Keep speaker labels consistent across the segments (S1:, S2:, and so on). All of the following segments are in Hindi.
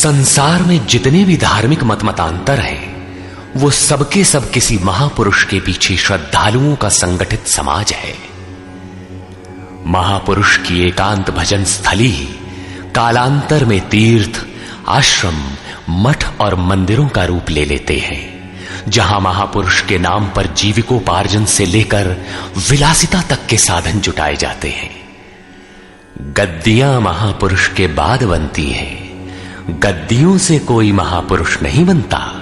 S1: संसार में जितने भी धार्मिक मतमतांतर हैं, वो सबके सब किसी महापुरुष के पीछे श्रद्धालुओं का संगठित समाज है। महापुरुष की एकांत भजन स्थली कालांतर में तीर्थ, आश्रम, मठ और मंदिरों का रूप ले लेते हैं, जहां महापुरुष के नाम पर जीविकोपार्जन से लेकर विलासिता तक के साधन जुटाए जाते हैं। गद्दियां महापुरुष के बाद बनती हैं, गद्दियों से कोई महापुरुष नहीं बनता।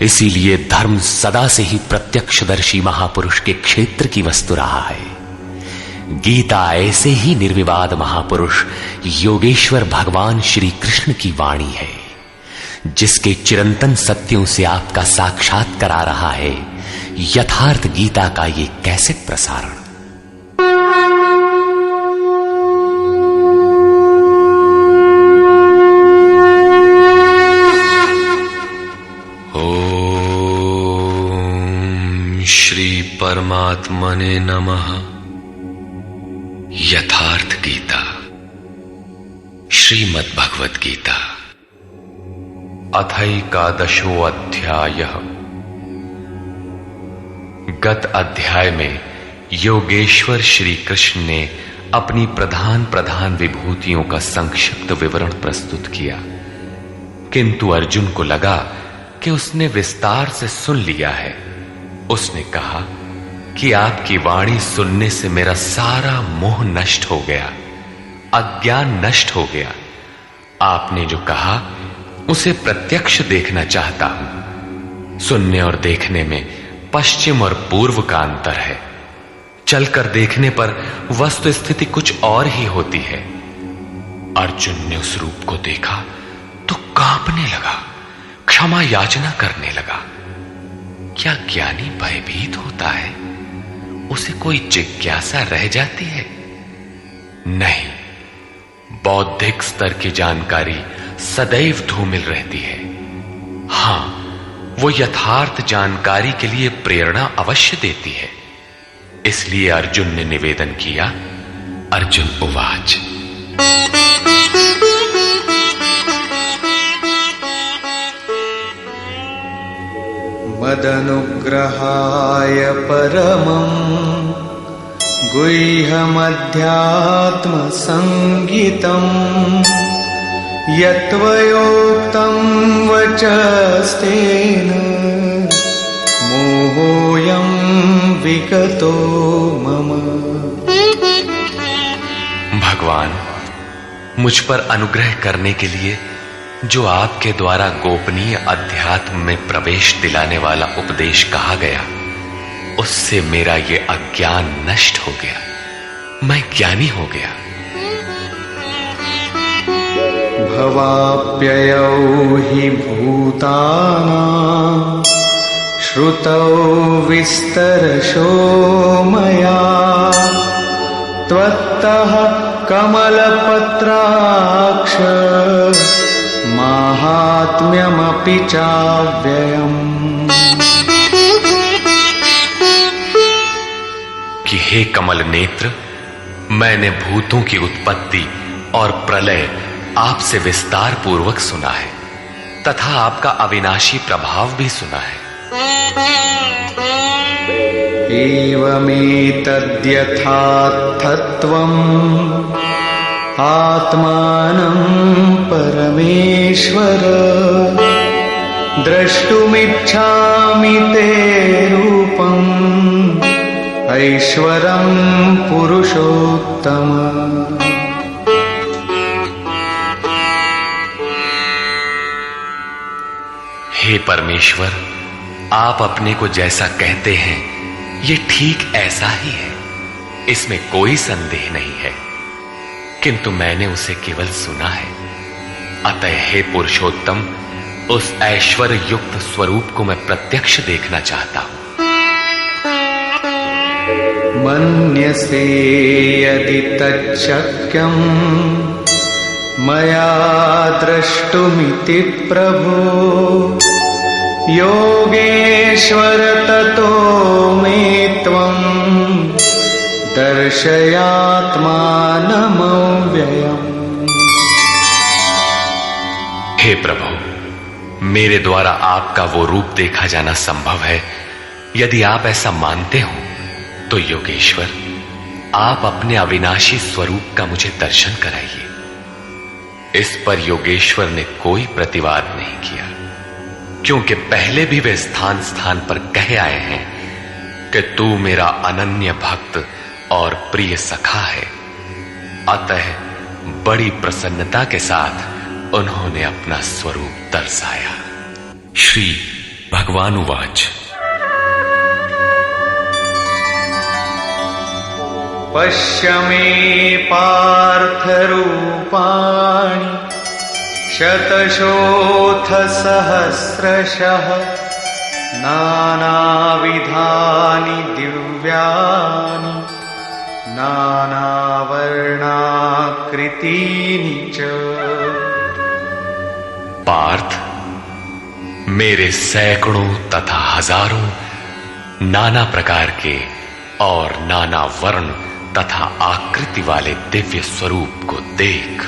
S1: इसीलिए धर्म सदा से ही प्रत्यक्षदर्शी महापुरुष के क्षेत्र की वस्तु रहा है। गीता ऐसे ही निर्विवाद महापुरुष योगेश्वर भगवान श्री कृष्ण की वाणी है, जिसके चिरंतन सत्यों से आपका साक्षात करा रहा है यथार्थ गीता का ये कैसेट प्रसारण। श्री परमात्मने नमः। यथार्थ गीता, श्रीमद् भगवद गीता, अथैकादशो अध्यायः। गत अध्याय में योगेश्वर श्री कृष्ण ने अपनी प्रधान प्रधान विभूतियों का संक्षिप्त विवरण प्रस्तुत किया, किंतु अर्जुन को लगा कि उसने विस्तार से सुन लिया है। उसने कहा कि आपकी वाणी सुनने से मेरा सारा मोह नष्ट हो गया, अज्ञान नष्ट हो गया। आपने जो कहा उसे प्रत्यक्ष देखना चाहता हूं। सुनने और देखने में पश्चिम और पूर्व का अंतर है। चलकर देखने पर वस्तु स्थिति कुछ और ही होती है। अर्जुन ने उस रूप को देखा तो कांपने लगा, क्षमा याचना करने लगा। क्या ज्ञानी भयभीत होता है? उसे कोई जिज्ञासा रह जाती है? नहीं, बौद्धिक स्तर की जानकारी सदैव धूमिल रहती है। हां, वो यथार्थ जानकारी के लिए प्रेरणा अवश्य देती है। इसलिए अर्जुन ने निवेदन किया। अर्जुन उवाच,
S2: मदनुग्रहाय परमं गुह्यमध्यात्मसंगीतं यत्त्वयोक्तं वचस्तेन मोहोऽयं विगतो मम।
S1: भगवान, मुझ पर अनुग्रह करने के लिए जो आपके द्वारा गोपनीय अध्यात्म में प्रवेश दिलाने वाला उपदेश कहा गया, उससे मेरा ये अज्ञान नष्ट हो गया, मैं ज्ञानी हो गया।
S2: भवाप्ययौ हि भूतानां श्रुतौ विस्तरशो मया त्वत्तः कमलपत्राक्ष माहात्म्यमपि चाव्ययम्।
S1: कि हे कमल नेत्र, मैंने भूतों की उत्पत्ति और प्रलय आपसे विस्तार पूर्वक सुना है तथा आपका अविनाशी प्रभाव भी सुना है।
S2: एवमेतद्यथार्थत्वम् आत्मानं परमेश्वर द्रष्टुमिच्छामि ते रूपम् ऐश्वरं पुरुषोत्तम।
S1: हे परमेश्वर, आप अपने को जैसा कहते हैं ये ठीक ऐसा ही है, इसमें कोई संदेह नहीं है, किंतु मैंने उसे केवल सुना है। अतः हे पुरुषोत्तम, उस ऐश्वर्य युक्त स्वरूप को मैं प्रत्यक्ष देखना चाहता हूं।
S2: मन्यसे यदि तच्छक्यं मया द्रष्टुमिति प्रभो योगेश्वर ततो मे त्वं दर्शयात्मानमव्ययम्।
S1: हे प्रभु, मेरे द्वारा आपका वो रूप देखा जाना संभव है। यदि आप ऐसा मानते हो तो योगेश्वर, आप अपने अविनाशी स्वरूप का मुझे दर्शन कराइए। इस पर योगेश्वर ने कोई प्रतिवाद नहीं किया, क्योंकि पहले भी वे स्थान स्थान पर कह आए हैं कि तू मेरा अनन्य भक्त और प्रिय सखा है। अतः बड़ी प्रसन्नता के साथ उन्होंने अपना स्वरूप दर्शाया। श्री भगवान उवाच।
S2: पश्य मे पार्थ रूपाणि शतशोऽथ सहस्रशः नानाविधानि दिव्यानि नानावर्णाकृतीनि च।
S1: पार्थ, मेरे सैकड़ों तथा हजारों नाना प्रकार के और नाना वर्ण तथा आकृति वाले दिव्य स्वरूप को देख।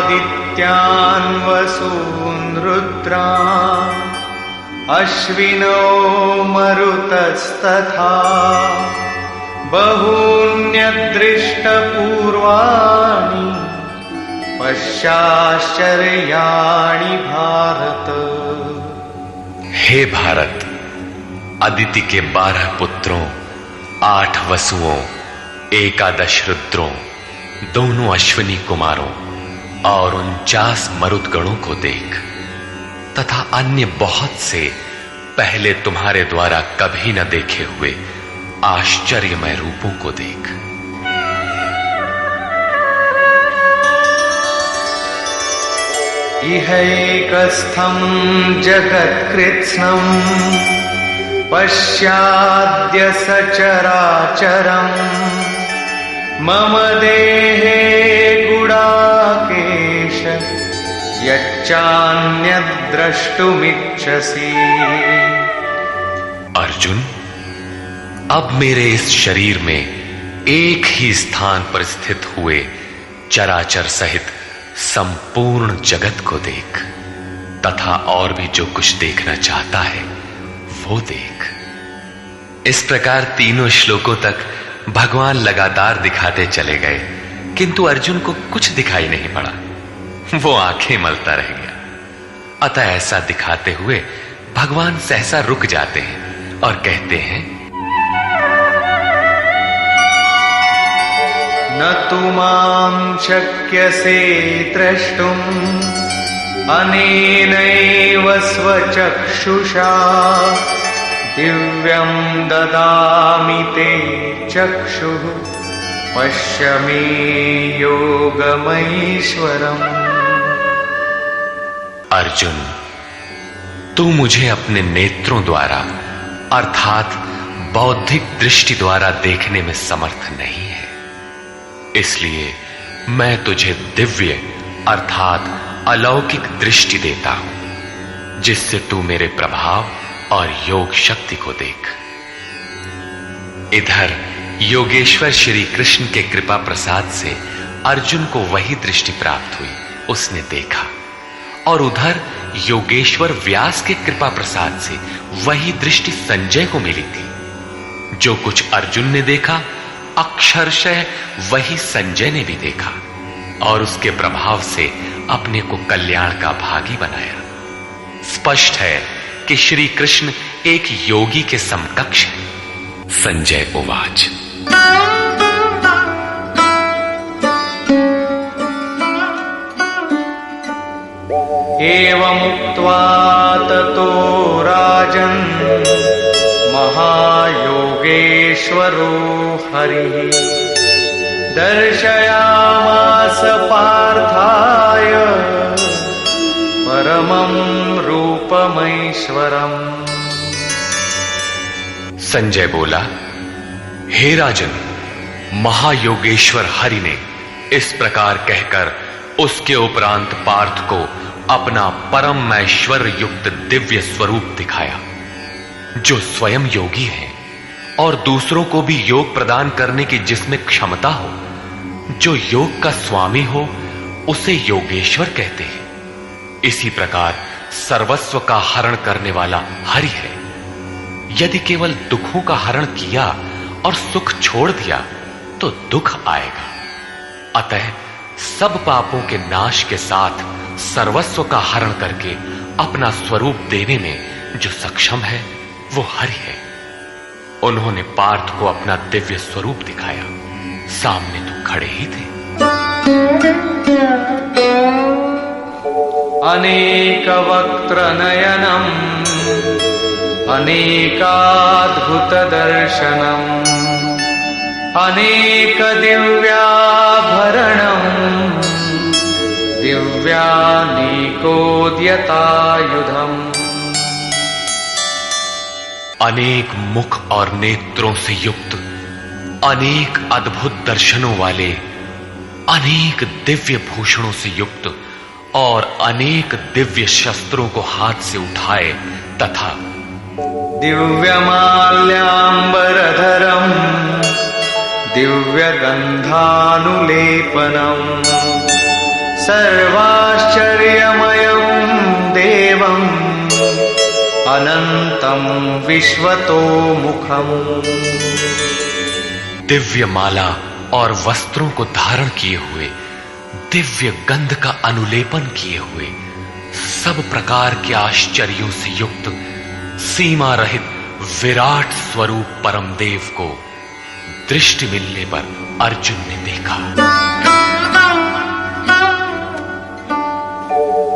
S2: पश्यादित्यान् वसून् रुद्रान् अश्विनो मरुतस्तथा बहून्यदृष्टपूर्वाणि पश्याश्चर्याणि भारत।
S1: हे भारत, अदिति के 12 पुत्रों, 8 वसुओं, 11 रुद्रों, दोनों अश्विनी कुमारों और 49 मरुदगणों को देख, तथा अन्य बहुत से पहले तुम्हारे द्वारा कभी न देखे हुए आश्चर्यमय रूपों को देख।
S2: इहैकस्थं जगत्कृत्स्नं पश्याद्य सचराचरम् मम देहे गुडाकेश यच्चान्यद्द्रष्टुमिच्छसि।
S1: अर्जुन, अब मेरे इस शरीर में एक ही स्थान पर स्थित हुए चराचर सहित संपूर्ण जगत को देख, तथा और भी जो कुछ देखना चाहता है वो देख। इस प्रकार तीनों श्लोकों तक भगवान लगातार दिखाते चले गए, किंतु अर्जुन को कुछ दिखाई नहीं पड़ा। वो आंखें मलता रह गया। अतः ऐसा दिखाते हुए भगवान सहसा रुक जाते हैं और कहते हैं,
S2: न तु मां शक्यसे द्रष्टुम् अनेनैव स्वचक्षुषा दिव्यं ददामि ते चक्षुः पश्य मे योगमैश्वरम्।
S1: अर्जुन, तू मुझे अपने नेत्रों द्वारा अर्थात बौद्धिक दृष्टि द्वारा देखने में समर्थ नहीं है, इसलिए मैं तुझे दिव्य अर्थात अलौकिक दृष्टि देता हूं, जिससे तू मेरे प्रभाव और योग शक्ति को देख। इधर योगेश्वर श्री कृष्ण के कृपा प्रसाद से अर्जुन को वही दृष्टि प्राप्त हुई, उसने देखा। और उधर योगेश्वर व्यास के कृपा प्रसाद से वही दृष्टि संजय को मिली थी। जो कुछ अर्जुन ने देखा, अक्षरशः वही संजय ने भी देखा और उसके प्रभाव से अपने को कल्याण का भागी बनाया। स्पष्ट है कि श्री कृष्ण एक योगी के समकक्ष है। संजय उवाच।
S2: एवमुक्त्वा ततो राजन् महायोगेश्वरो हरिः दर्शयामास पार्थाय परमं रूपमैश्वरम्।
S1: संजय बोला, हे राजन, महायोगेश्वर हरि ने इस प्रकार कहकर उसके उपरांत पार्थ को अपना परम ऐश्वर्य युक्त दिव्य स्वरूप दिखाया, जो स्वयं योगी है और दूसरों को भी योग प्रदान करने की जिसमें क्षमता हो, जो योग का स्वामी हो, उसे योगेश्वर कहते हैं। इसी प्रकार सर्वस्व का हरण करने वाला हरि है। यदि केवल दुखों का हरण किया और सुख छोड़ दिया तो दुख आएगा। अतः सब पापों के नाश के साथ सर्वस्व का हरण करके अपना स्वरूप देने में जो सक्षम है वो हरि है। उन्होंने पार्थ को अपना दिव्य स्वरूप दिखाया। सामने तो खड़े ही थे।
S2: अनेक वक्त्र नयनम अनेकाद्भुत दर्शनम अनेक दिव्याभरणम दिव्यानीकोद्यतायुधम।
S1: अनेक मुख और नेत्रों से युक्त, अनेक अद्भुत दर्शनों वाले, अनेक दिव्य भूषणों से युक्त और अनेक दिव्य शस्त्रों को हाथ से उठाए तथा
S2: दिव्यमाल्याम्बरधरम दिव्यगन्धानुलेपनम सर्वाश्चर्यमयं देवम् अनंतम विश्वतोमुखम।
S1: दिव्य माला और वस्त्रों को धारण किए हुए, दिव्य गंध का अनुलेपन किए हुए, सब प्रकार के आश्चर्यों से युक्त, सीमा रहित विराट स्वरूप परमदेव को दृष्टि मिलने पर अर्जुन ने देखा।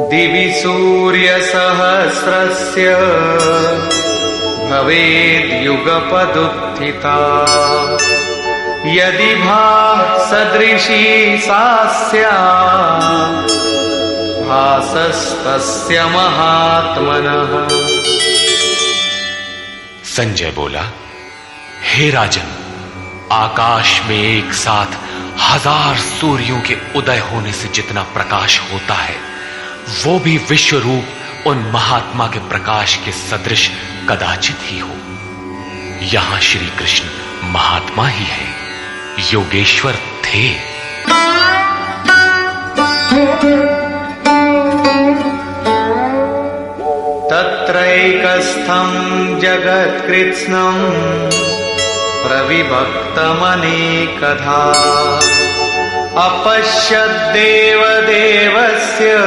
S2: दिवि सूर्य सहस्रस्य भवेद् युगपदुत्थिता यदि भासदृशी सा स्यात् भासस्तस्य महात्मनः।
S1: संजय बोला, हे राजन, आकाश में एक साथ 1000 सूर्यों के उदय होने से जितना प्रकाश होता है, वो भी विश्व रूप उन महात्मा के प्रकाश के सदृश कदाचित ही हो। यहां श्री कृष्ण महात्मा ही है, योगेश्वर थे।
S2: तत्रैकस्थं जगत्कृत्स्नं प्रविभक्तमनेकधा अपश्यद्देवदेवस्य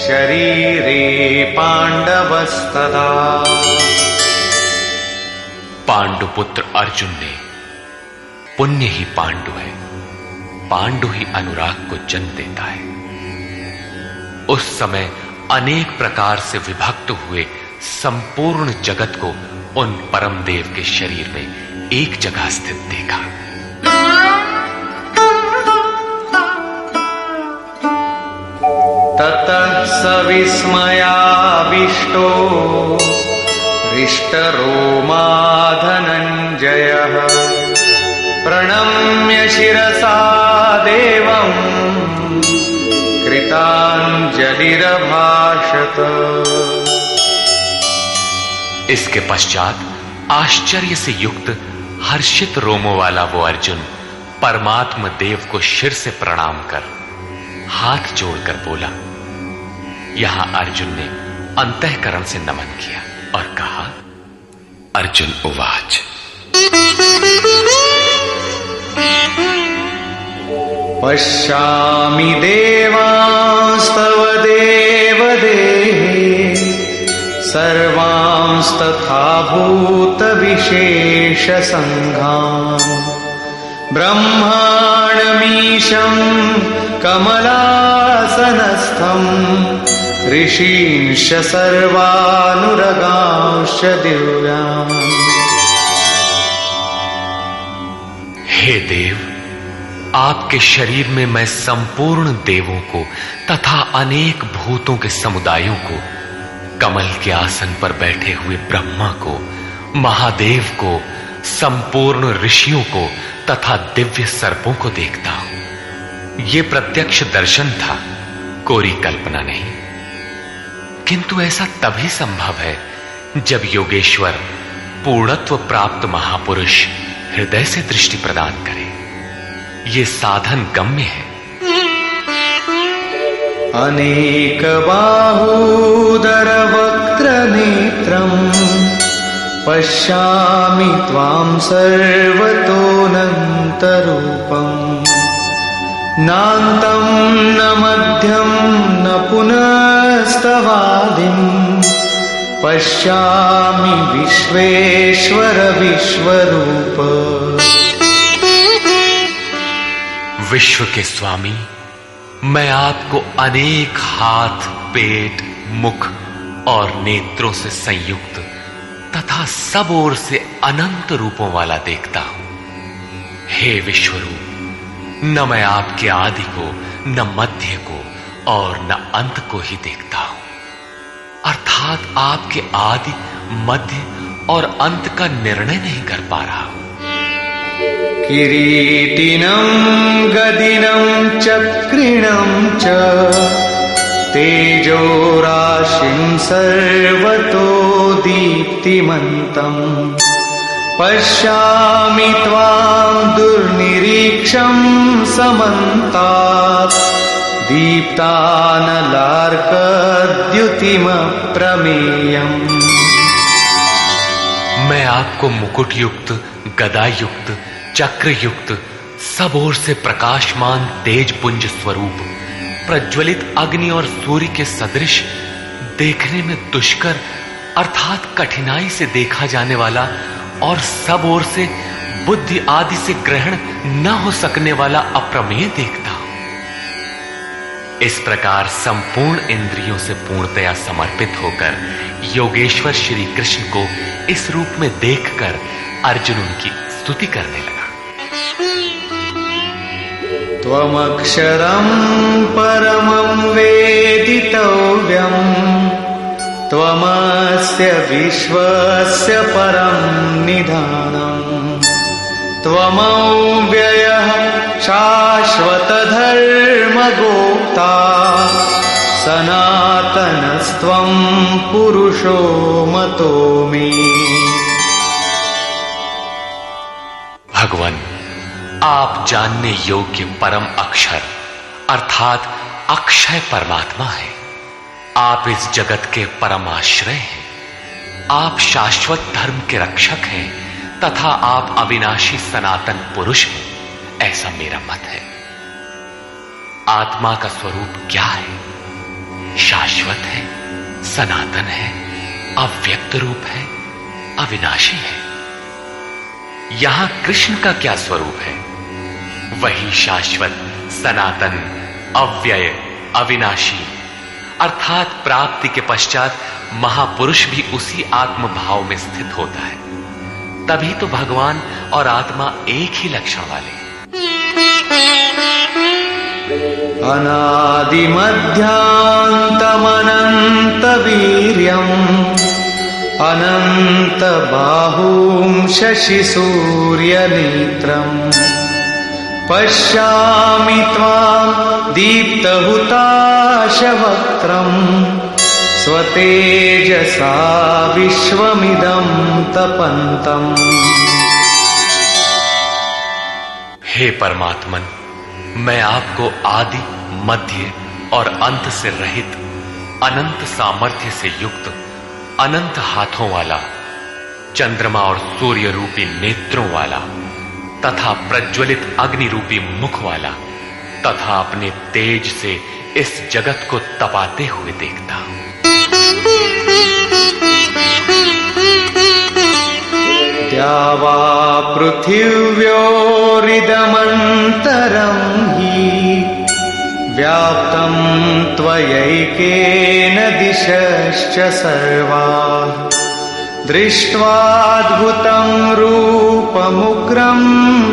S2: शरीरे पांडवस्तदा।
S1: पांडुपुत्र अर्जुन ने, पुण्य ही पांडु है, पांडु ही अनुराग को जन्म देता है। उस समय अनेक प्रकार से विभक्त हुए संपूर्ण जगत को उन परमदेव के शरीर में एक जगह स्थित देखा।
S2: ततः स विस्मयाविष्टो हृष्टरोमा धनञ्जयः प्रणम्य शिरसा देवं कृताञ्जलिरभाषत।
S1: इसके पश्चात आश्चर्य से युक्त हर्षित रोमों वाला वो अर्जुन परमात्मा देव को शिर से प्रणाम कर हाथ जोड़कर बोला। यहां अर्जुन ने अंतःकरण से नमन किया और कहा, अर्जुन उवाच,
S2: पश्यामि देवांस्तव देवदेहे सर्वांस्तथा भूतविशेषसङ्घान् ब्रह्माणमीशं कमलासनस्थं ऋषींश्च सर्वानुरगांश्च दिव्यान्।
S1: हे देव, आपके शरीर में मैं संपूर्ण देवों को तथा अनेक भूतों के समुदायों को, कमल के आसन पर बैठे हुए ब्रह्मा को, महादेव को, संपूर्ण ऋषियों को तथा दिव्य सर्पों को देखता हूं। यह प्रत्यक्ष दर्शन था, कोरी कल्पना नहीं। किंतु ऐसा तभी संभव है जब योगेश्वर पूर्णत्व प्राप्त महापुरुष हृदय से दृष्टि प्रदान करे। ये साधन गम्य है।
S2: अनेक बाहूदर वक्त्र नेत्रम् पश्यामि त्वां सर्वतोऽनन्तरूपम् नान्तं न मध्यं न पुनस्तवादिम् पश्यामि विश्वेश्वर विश्वरूप।
S1: विश्व के स्वामी, मैं आपको अनेक हाथ, पेट, मुख और नेत्रों से संयुक्त तथा सब ओर से अनंत रूपों वाला देखता हूं। हे विश्वरूप, न मैं आपके आदि को, न मध्य को और न अंत को ही देखता हूं, अर्थात आपके आदि, मध्य और अंत का निर्णय नहीं कर पा रहा हूं।
S2: किरीटिनं गदिनं चक्रिणं च तेजो राशिं सर्वतो दीप्तिमन्तम् पश्यामि त्वां दुर्निरीक्षं समन्तात् दीप्तानलार्कद्युतिमप्रमेयम्।
S1: मैं आपको मुकुट युक्त, गदा युक्त, चक्र युक्त, सब ओर से प्रकाशमान तेज पुंज स्वरूप, प्रज्वलित अग्नि और सूर्य के सदृश, देखने में दुष्कर अर्थात कठिनाई से देखा जाने वाला और सब ओर से बुद्धि आदि से ग्रहण न हो सकने वाला अप्रमेय देखता हूं। इस प्रकार संपूर्ण इंद्रियों से पूर्णतया समर्पित होकर योगेश्वर श्री कृष्ण को इस रूप में देखकर अर्जुन उनकी स्तुति करने लगा।
S2: त्वमक्षरं परमं वेदितव्यम् त्वमस्य विश्वस्य परं निधानम् त्वमव्ययः शाश्वतधर्मगोप्ता सनातनस्त्वं पुरुषो मतो मे।
S1: भगवान, आप जानने योग्य परम अक्षर अर्थात अक्षय परमात्मा है। आप इस जगत के परम आश्रय हैं। आप शाश्वत धर्म के रक्षक हैं तथा आप अविनाशी सनातन पुरुष हैं, ऐसा मेरा मत है। आत्मा का स्वरूप क्या है? शाश्वत है, सनातन है, अव्यक्त रूप है, अविनाशी है। यहां कृष्ण का क्या स्वरूप है? वही शाश्वत, सनातन, अव्यय, अविनाशी, अर्थात प्राप्ति के पश्चात महापुरुष भी उसी आत्म भाव में स्थित होता है। तभी तो भगवान और आत्मा एक ही लक्षण वाले।
S2: अनादिमध्यान्तमनन्तवीर्यम् अनन्तबाहुं शशिसूर्यनेत्रम् पश्यामि त्वां दीप्तहुताशवक्त्रम् स्वतेजसा विश्वमिदं तपन्तम्।
S1: हे परमात्मन, मैं आपको आदि, मध्य और अंत से रहित, अनंत सामर्थ्य से युक्त, अनंत हाथों वाला, चंद्रमा और सूर्य रूपी नेत्रों वाला तथा प्रज्वलित अग्नि रूपी मुख वाला तथा अपने तेज से इस जगत को तपाते हुए देखता हूं।
S2: द्यावा पृथिव्योरिदमन्तरं हि व्याप्तं त्वयैकेन दिशश्च सर्वाः दृष्ट्वाद्भुतं रूपमुग्रं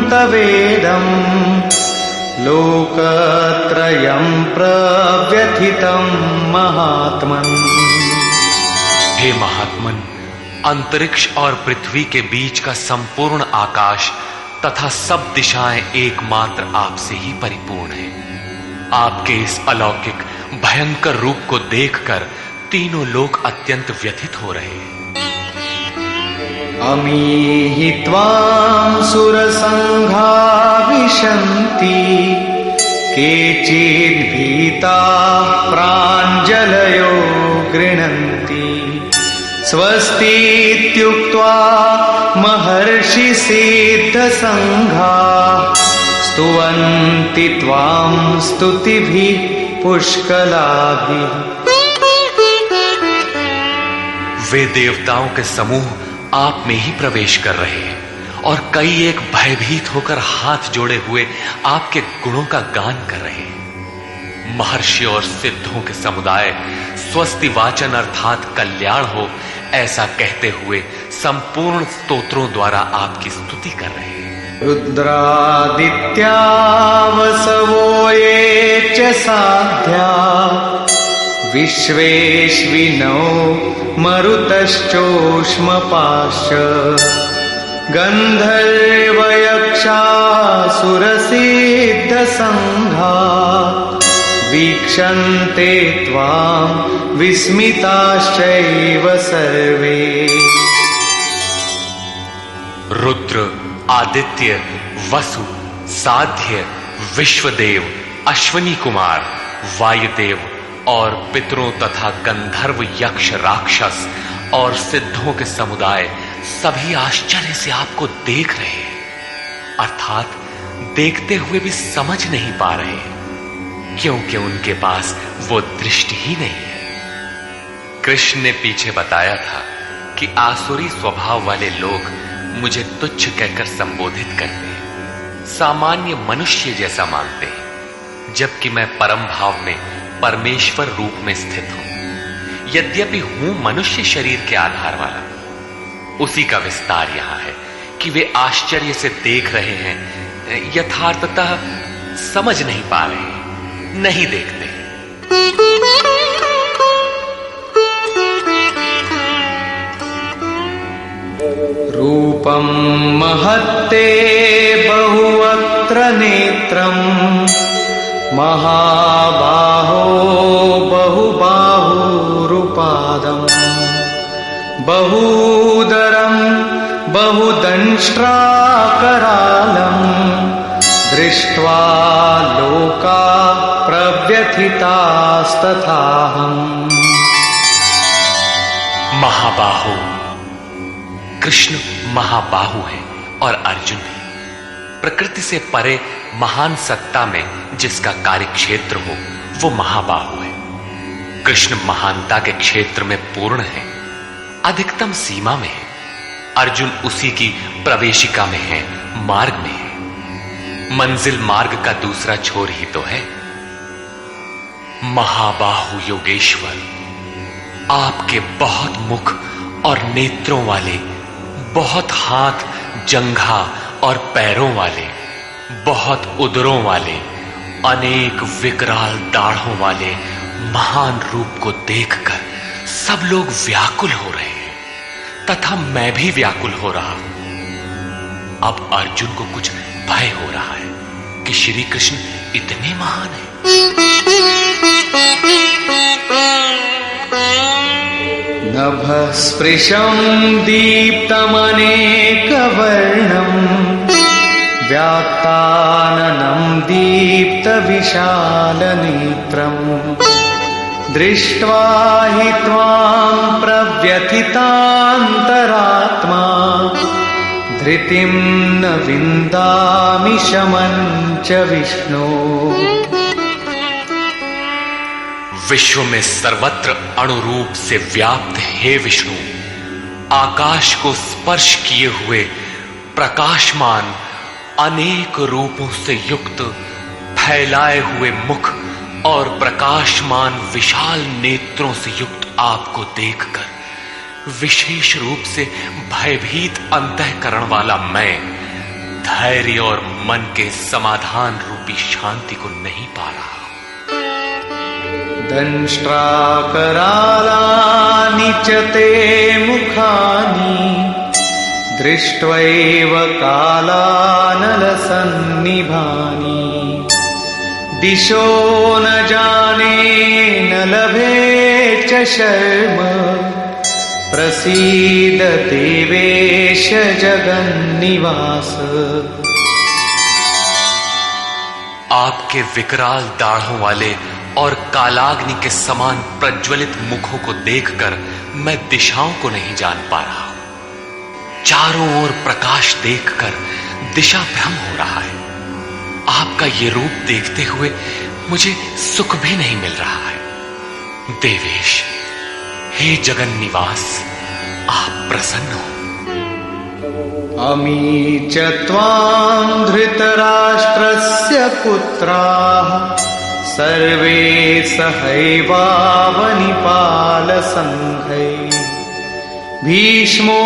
S2: तवेदं लोकत्रयं प्रव्यथितं महात्मन्।
S1: हे महात्मन, अंतरिक्ष और पृथ्वी के बीच का संपूर्ण आकाश तथा सब दिशाएं एकमात्र आपसे ही परिपूर्ण है। आपके इस अलौकिक भयंकर रूप को देखकर तीनों लोक अत्यंत व्यथित हो रहे हैं।
S2: अमीहि त्वां सुरसङ्घा विशन्ति केचिद्भीताः प्राञ्जलयो गृह्णन्ति स्वस्तीत्युक्त्वा महर्षिसिद्धसङ्घाः स्तुवन्ति त्वां स्तुतिभिः पुष्कलाभिः।
S1: वे देवताओं के समूह आप में ही प्रवेश कर रहे हैं और कई एक भयभीत होकर हाथ जोड़े हुए आपके गुणों का गान कर रहे हैं। महर्षि और सिद्धों के समुदाय स्वस्ति वाचन अर्थात कल्याण हो ऐसा कहते हुए संपूर्ण स्तोत्रों द्वारा आपकी स्तुति कर रहे हैं।
S2: रुद्रादित्या वसवो ये च साध्या विश्वेश्विनो मरुतश्चोष्मपाश्च गन्धर्वयक्षासुरसिद्धसङ्घा वीक्षन्ते त्वां विस्मिताश्चैव सर्वे।
S1: रुद्र, आदित्य, वसु, साध्य, विश्वदेव, अश्वनी कुमार, वायुदेव और पितरों तथा गंधर्व, यक्ष, राक्षस और सिद्धों के समुदाय सभी आश्चर्य से आपको देख रहे हैं, अर्थात देखते हुए भी समझ नहीं पा रहे, क्योंकि उनके पास वो दृष्टि ही नहीं है। कृष्ण ने पीछे बताया था कि आसुरी स्वभाव वाले लोग मुझे तुच्छ कहकर संबोधित करते हैं, सामान्य मनुष्य जैसा मानते हैं, जबकि मैं परम भाव में परमेश्वर रूप में स्थित हूं। यद्यपि हूं मनुष्य शरीर के आधार वाला, उसी का विस्तार यहां है कि वे आश्चर्य से देख रहे हैं, यथार्थतः समझ नहीं पा रहे, नहीं देखते।
S2: रूपं महत्ते बहुवक्त्र नेत्रम् महाबाहो बहुबाहुरुपादम् बहूदरं बहुदंष्ट्राकरालम् दृष्ट्वा लोका प्रव्यथितास्तथाहम्।
S1: महाबाहु, कृष्ण महाबाहु है और अर्जुन भी। प्रकृति से परे महान सत्ता में जिसका कार्य क्षेत्र हो वो महाबाहु है। कृष्ण महानता के क्षेत्र में पूर्ण है, अधिकतम सीमा में है। अर्जुन उसी की प्रवेशिका में है, मार्ग में है। मंजिल मार्ग का दूसरा छोर ही तो है। महाबाहु योगेश्वर, आपके बहुत मुख और नेत्रों वाले, बहुत हाथ, जंघा और पैरों वाले, बहुत उदरों वाले, अनेक विकराल दाढ़ों वाले महान रूप को देखकर सब लोग व्याकुल हो रहे हैं तथा मैं भी व्याकुल हो रहा हूं। अब अर्जुन को कुछ भय हो रहा है कि श्री कृष्ण इतने महान हैं।
S2: नभस्पृशं दीप्तमनेकवर्णम् व्याक्ताननं दीप्तविशालनेत्रम् दृष्ट्वा हि त्वां प्रव्यथितान्तरात्मा धृतिं न विन्दामि शमं च विष्णो।
S1: विश्व में सर्वत्र अणुरूप से व्याप्त हे विष्णु, आकाश को स्पर्श किए हुए प्रकाशमान अनेक रूपों से युक्त फैलाए हुए मुख और प्रकाशमान विशाल नेत्रों से युक्त आपको देखकर विशेष रूप से भयभीत अंतःकरण वाला मैं धैर्य और मन के समाधान रूपी शांति को नहीं पा रहा।
S2: दंष्ट्राकरालानि च ते मुखानि दृष्ट्वैव कालानलसन्निभानि दिशो न जाने न लभे च शर्म प्रसीद देवेश जगन्निवास।
S1: आपके विकराल दाढ़ों वाले और कालाग्नि के समान प्रज्वलित मुखों को देखकर मैं दिशाओं को नहीं जान पा रहा हूं। चारों ओर प्रकाश देखकर दिशा भ्रम हो रहा है। आपका ये रूप देखते हुए मुझे सुख भी नहीं मिल रहा है। देवेश, हे जगन निवास, आप प्रसन्न हो।
S2: अमी च त्वां धृतराष्ट्रस्य पुत्राः सर्वे सहैवावनिपालसङ्घैः भीष्मो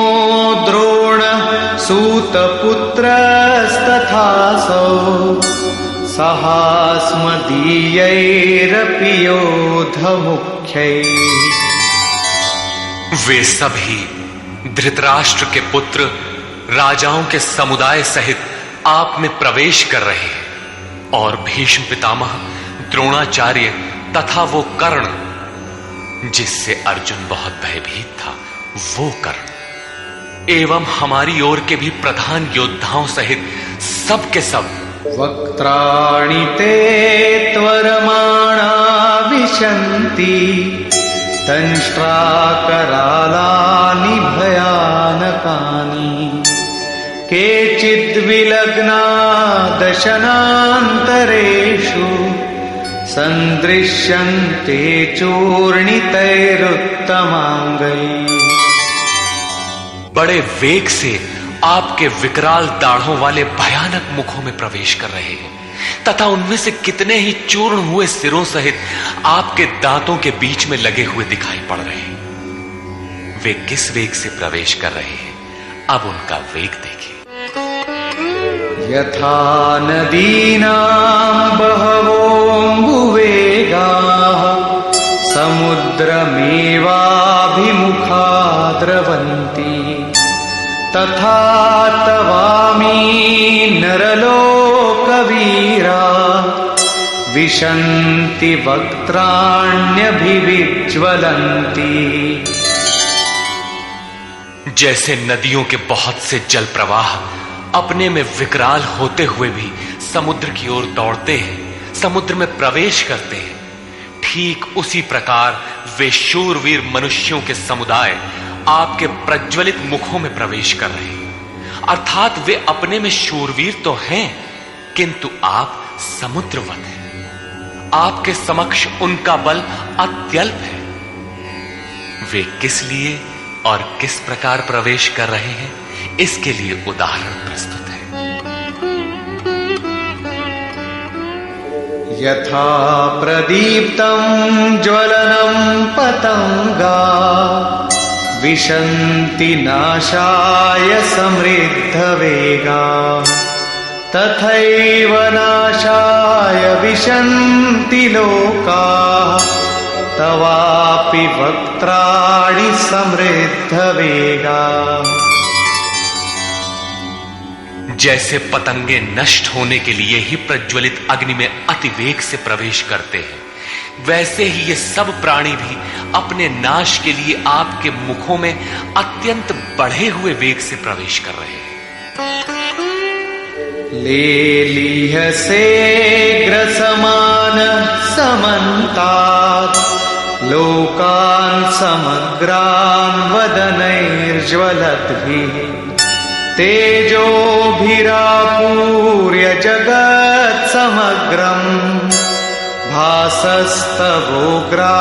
S2: द्रोणः सूतपुत्रस्तथासौ सहास्मदीयैरपि योधमुख्यैः।
S1: वे सभी धृतराष्ट्र के पुत्र राजाओं के समुदाय सहित आप में प्रवेश कर रहे हैं और भीष्म पितामह, द्रोणाचार्य तथा वो कर्ण जिससे अर्जुन बहुत भयभीत था, वो कर्ण एवं हमारी ओर के भी प्रधान योद्धाओं सहित सब के सब
S2: वक्त्राणि ते त्वरमाणा विशन्ति दंष्ट्राकरालानि भयानकानि केचिद्विलग्ना दशनान्तरेषु सन्दृश्यन्ते चूर्णितैरुत्तमाङ्गैः।
S1: बड़े वेग से आपके विकराल दाढ़ों वाले भयानक मुखों में प्रवेश कर रहे हैं तथा उनमें से कितने ही चूर्ण हुए सिरों सहित आपके दांतों के बीच में लगे हुए दिखाई पड़ रहे हैं। वे किस वेग से प्रवेश कर रहे हैं, अब उनका वेग देखिए।
S2: यथा नदीनां बहवोऽम्बुवेगाः समुद्रमेवाभिमुखा द्रवन्ति तथा तवामी नरलोकवीरा विशन्ति वक्त्राण्यभिविज्वलन्ति।
S1: जैसे नदियों के बहुत से जल प्रवाह अपने में विकराल होते हुए भी समुद्र की ओर दौड़ते हैं, समुद्र में प्रवेश करते हैं, ठीक उसी प्रकार वे शूरवीर मनुष्यों के समुदाय आपके प्रज्वलित मुखों में प्रवेश कर रहे हैं। अर्थात वे अपने में शूरवीर तो हैं, किंतु आप समुद्रवत हैं। आपके समक्ष उनका बल अत्यल्प है। वे किस लिए और किस प्रकार प्रवेश कर रहे हैं, इसके लिए उदाहरण प्रस्तुत है।
S2: यथा प्रदीप्तं ज्वलनं पतंगा विशन्ति नाशाय समृद्धवेगा तथैव नाशाय विशन्ति लोकाः तवापि वक्त्राणि समृद्धवेगा।
S1: जैसे पतंगे नष्ट होने के लिए ही प्रज्वलित अग्नि में अतिवेग से प्रवेश करते हैं, वैसे ही ये सब प्राणी भी अपने नाश के लिए आपके मुखों में अत्यंत बढ़े हुए वेग से प्रवेश कर रहे हैं।
S2: लेलीहसे ग्रसमान समन्तात् लोकान् समग्रान् वदनैर्ज्वलद्भिः तेजोभिरापूर्य जगत् समग्रम् भासस्तवोग्रा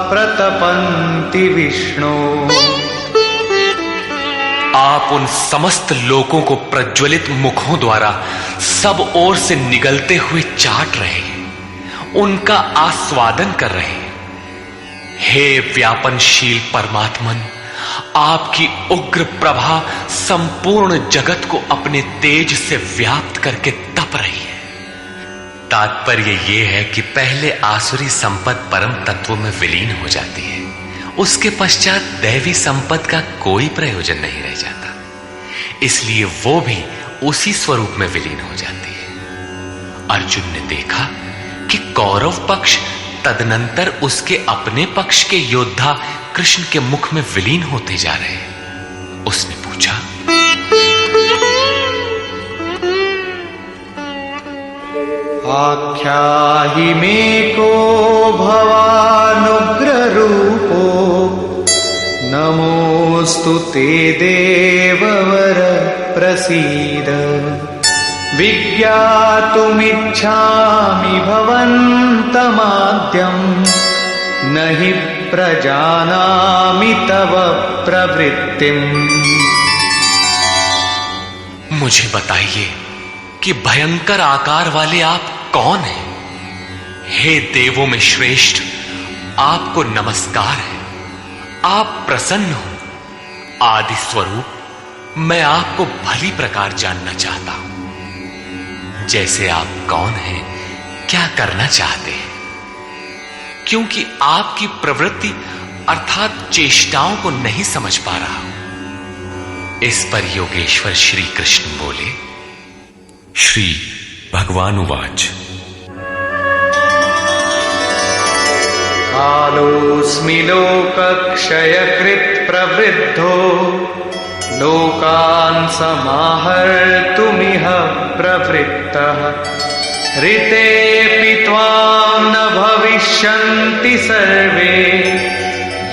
S2: प्रतपन्ति विष्णु।
S1: आप उन समस्त लोकों को प्रज्वलित मुखों द्वारा सब ओर से निगलते हुए चाट रहे हैं, उनका आस्वादन कर रहे हैं। हे व्यापनशील परमात्मन, आपकी उग्र प्रभा संपूर्ण जगत को अपने तेज से व्याप्त करके तप रही है। तात्पर्य यह है कि पहले आसुरी संपत्ति परम तत्व में विलीन हो जाती है, उसके पश्चात दैवी संपत्ति का कोई प्रयोजन नहीं रह जाता, इसलिए वो भी उसी स्वरूप में विलीन हो जाती है। अर्जुन ने देखा कि कौरव पक्ष तदनंतर उसके अपने पक्ष के योद्धा कृष्ण के मुख में विलीन होते जा रहे हैं। उसने पूछा,
S2: आख्याहि मे को भवानुग्र रूपो नमोस्तु ते देववर प्रसीद विज्ञातुमिच्छामि भवन्तमाद्यं न हि प्रजानामि तव प्रवृत्तिम्।
S1: मुझे बताइए कि भयंकर आकार वाले आप कौन हैं? हे देवों में श्रेष्ठ, आपको नमस्कार है। आप प्रसन्न हो। आदि स्वरूप, मैं आपको भली प्रकार जानना चाहता हूं। जैसे आप कौन हैं, क्या करना चाहते हैं? क्योंकि आपकी प्रवृत्ति अर्थात चेष्टाओं को नहीं समझ पा रहा हूं। इस पर योगेश्वर श्री कृष्ण बोले, श्री भगवान उवाच,
S2: कालोऽस्मि लोकक्षयकृत् प्रवृद्धो लोकान् समाहर्तुमिह प्रवृत्तः ऋतेऽपि त्वां न भविष्यन्ति सर्वे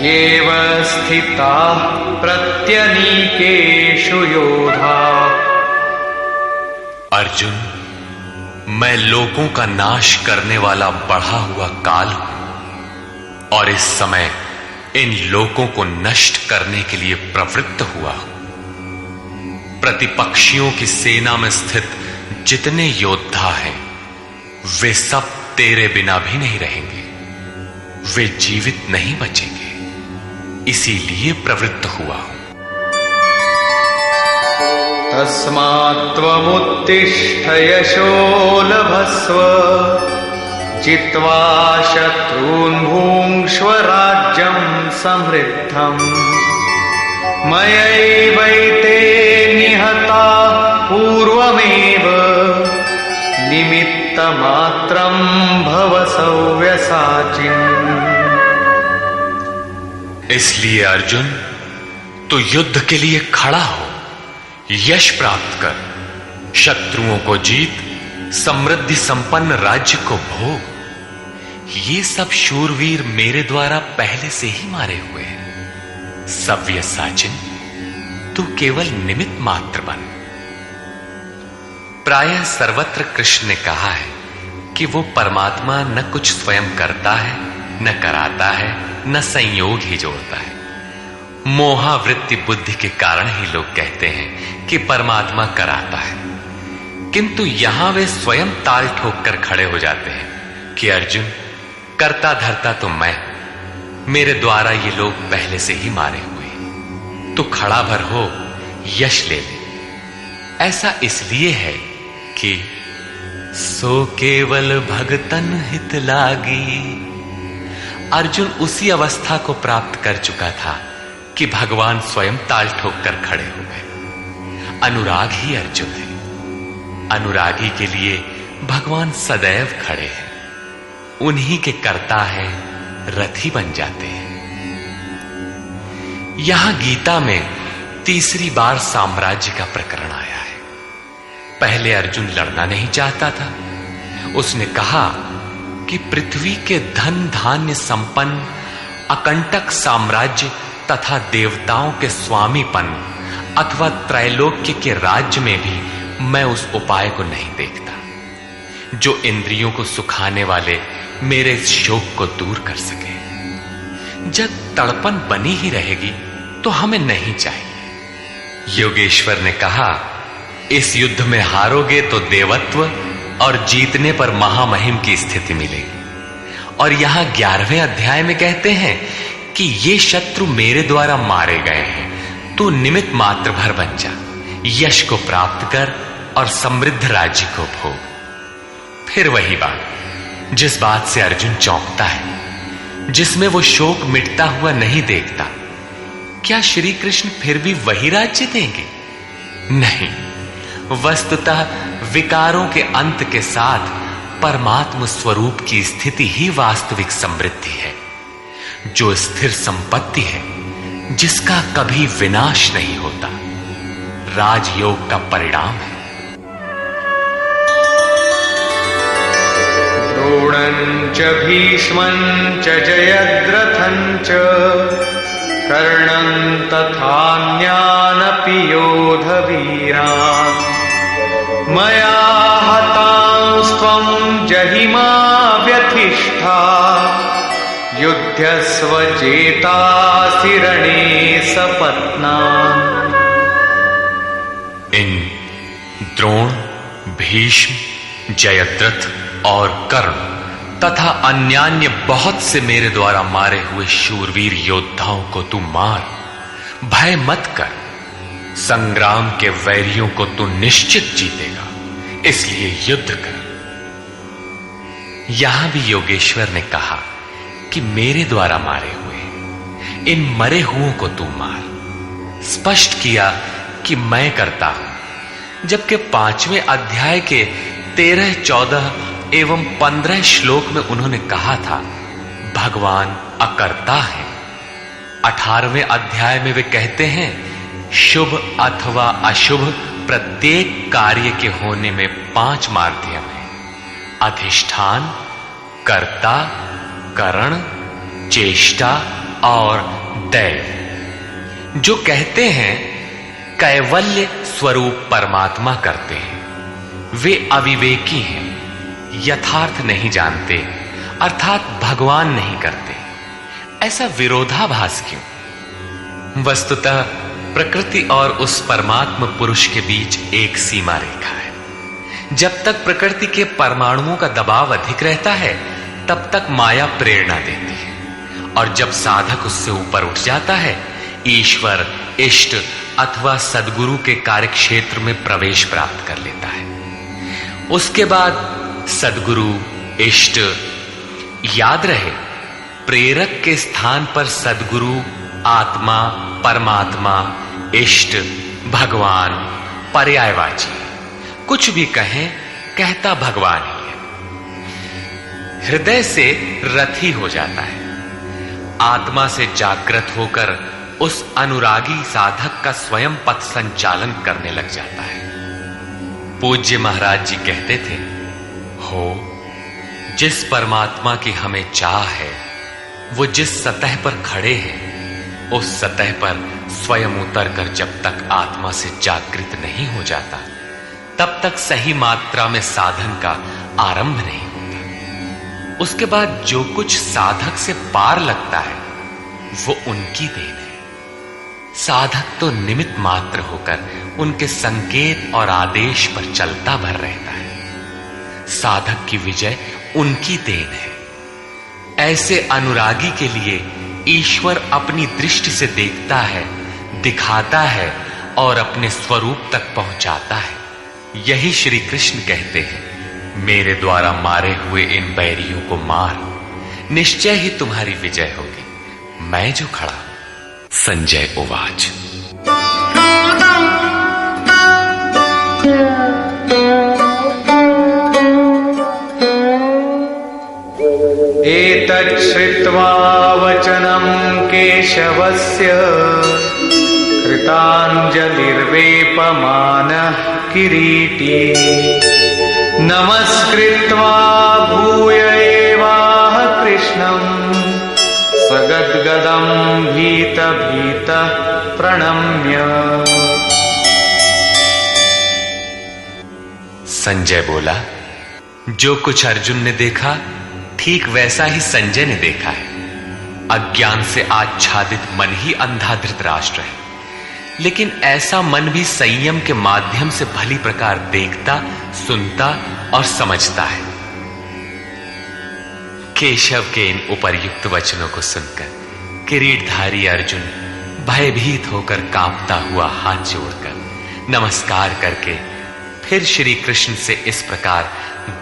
S2: येव स्थिताः प्रत्यनीकेषु योधाः।
S1: अर्जुन, मैं लोगों का नाश करने वाला बढ़ा हुआ काल हूं और इस समय इन लोगों को नष्ट करने के लिए प्रवृत्त हुआ हूं। प्रतिपक्षियों की सेना में स्थित जितने योद्धा हैं, वे सब तेरे बिना भी नहीं रहेंगे। वे जीवित नहीं बचेंगे, इसीलिए प्रवृत्त हुआ हूं।
S2: तस्मात्त्वमुत्तिष्ठ यशो लभस्व जित्वा शत्रून् भुङ्क्ष्व राज्यं समृद्धम् मयैवैते निहताः पूर्वमेव निमित्तमात्रं भव सव्यसाचिन्।
S1: इसलिए अर्जुन, तू युद्ध के लिए खड़ा हो, यश प्राप्त कर, शत्रुओं को जीत, समृद्धि संपन्न राज्य को भोग। ये सब शूरवीर मेरे द्वारा पहले से ही मारे हुए हैं। सव्यसाचिन, तू केवल निमित्त मात्र बन। प्रायः सर्वत्र कृष्ण ने कहा है कि वो परमात्मा न कुछ स्वयं करता है, न कराता है, न संयोग ही जोड़ता है। मोहावृत्ति बुद्धि के कारण ही लोग कहते हैं कि परमात्मा कराता है, किंतु यहां वे स्वयं ताल ठोक कर खड़े हो जाते हैं कि अर्जुन, करता धरता तो मैं, मेरे द्वारा ये लोग पहले से ही मारे हुए, तू खड़ा भर हो, यश ले ले। ऐसा इसलिए है कि सो केवल भगतन हित लागी। अर्जुन उसी अवस्था को प्राप्त कर चुका था कि भगवान स्वयं ताल ठोक कर खड़े हो गए। अनुराग ही अर्जुन है। अनुरागी के लिए भगवान सदैव खड़े हैं। उन्हीं के कर्ता है, रथी बन जाते हैं। यहां गीता में तीसरी बार साम्राज्य का प्रकरण आया है। पहले अर्जुन लड़ना नहीं चाहता था। उसने कहा कि पृथ्वी के धन धान्य संपन्न अकंटक साम्राज्य तथा देवताओं के स्वामीपन अथवा त्रैलोक्य के राज्य में भी मैं उस उपाय को नहीं देखता जो इंद्रियों को सुखाने वाले मेरे इस शोक को दूर कर सके। जब तड़पन बनी ही रहेगी तो हमें नहीं चाहिए। योगेश्वर ने कहा, इस युद्ध में हारोगे तो देवत्व और जीतने पर महामहिम की स्थिति मिलेगी। और यहां 11वें अध्याय में कहते हैं कि ये शत्रु मेरे द्वारा मारे गए हैं, तू निमित्त मात्र भर बन जा, यश को प्राप्त कर और समृद्ध राज्य को भोग। फिर वही बात, जिस बात से अर्जुन चौंकता है, जिसमें वो शोक मिटता हुआ नहीं देखता, क्या श्री कृष्ण फिर भी वही राज्य देंगे? नहीं, वस्तुतः विकारों के अंत के साथ परमात्म स्वरूप की स्थिति ही वास्तविक समृद्धि है, जो स्थिर संपत्ति है, जिसका कभी विनाश नहीं होता, राजयोग का परिणाम है।
S2: द्रोणं च भीष्मं च जयद्रथं च कर्णं तथान्यानपि योधवीरान् मया हतांस्त्वं जहिमा व्यथिष्ठा युध्यस्व जेतासि रणे सपत्नान्।
S1: इन द्रोण, भीष्म, जयद्रथ और कर्ण तथा अन्यान्य बहुत से मेरे द्वारा मारे हुए शूरवीर योद्धाओं को तू मार, भय मत कर। संग्राम के वैरियों को तू निश्चित जीतेगा, इसलिए युद्ध कर। यहां भी योगेश्वर ने कहा कि मेरे द्वारा मारे हुए इन मरे हुओं को तू मार। स्पष्ट किया कि मैं करता हूं, जबकि 5वें अध्याय के 13, 14 एवं 15 श्लोक में उन्होंने कहा था भगवान अकर्ता है। 18वें अध्याय में वे कहते हैं शुभ अथवा अशुभ प्रत्येक कार्य के होने में 5 माध्यम है: अधिष्ठान, कर्ता, करण, चेष्टा और दैव। जो कहते हैं कैवल्य स्वरूप परमात्मा करते हैं, वे अविवेकी हैं, यथार्थ नहीं जानते, अर्थात भगवान नहीं करते। ऐसा विरोधाभास क्यों? वस्तुतः प्रकृति और उस परमात्म पुरुष के बीच एक सीमा रेखा है। जब तक प्रकृति के परमाणुओं का दबाव अधिक रहता है, तब तक माया प्रेरणा देती है, और जब साधक उससे ऊपर उठ जाता है, ईश्वर, इष्ट अथवा सद्गुरु के कार्यक्षेत्र में प्रवेश प्राप्त कर लेता है। उसके बाद सद्गुरु, इष्ट, याद रहे प्रेरक के स्थान पर सद्गुरु, आत्मा, परमात्मा, इष्ट, भगवान पर्यायवाची, कुछ भी कहें, कहता भगवान ही है। हृदय से रथी हो जाता है, आत्मा से जागृत होकर उस अनुरागी साधक का स्वयं पथ संचालन करने लग जाता है। पूज्य महाराज जी कहते थे, हो जिस परमात्मा की हमें चाह है, वो जिस सतह पर खड़े हैं, उस सतह पर स्वयं उतरकर जब तक आत्मा से जागृत नहीं हो जाता, तब तक सही मात्रा में साधन का आरंभ नहीं होता। उसके बाद जो कुछ साधक से पार लगता है, वो उनकी देन है। साधक तो निमित्त मात्र होकर उनके संकेत और आदेश पर चलता भर रहता है। साधक की विजय उनकी देन है। ऐसे अनुरागी के लिए ईश्वर अपनी दृष्टि से देखता है, दिखाता है और अपने स्वरूप तक पहुंचाता है। यही श्री कृष्ण कहते हैं, मेरे द्वारा मारे हुए इन बैरियों को मार, निश्चय ही तुम्हारी विजय होगी, मैं जो खड़ा हूं। संजय उवाच।
S2: एतत् श्रुत्वा वचनं केशवस्य कृताञ्जलिर्वेपमानः किरीटी नमस्कृत्वा भूय एवाह कृष्णं सगद्गदं भीत प्रणम्य।
S1: संजय बोला, जो कुछ अर्जुन ने देखा ठीक वैसा ही संजय ने देखा है। अज्ञान से आच्छादित मन ही अंधा धृतराष्ट्र है, लेकिन ऐसा मन भी संयम के माध्यम से भली प्रकार देखता, सुनता और समझता है। केशव के इन उपर्युक्त वचनों को सुनकर किरीटधारी अर्जुन भयभीत होकर कांपता हुआ हाथ जोड़कर नमस्कार करके फिर श्री कृष्ण से इस प्रकार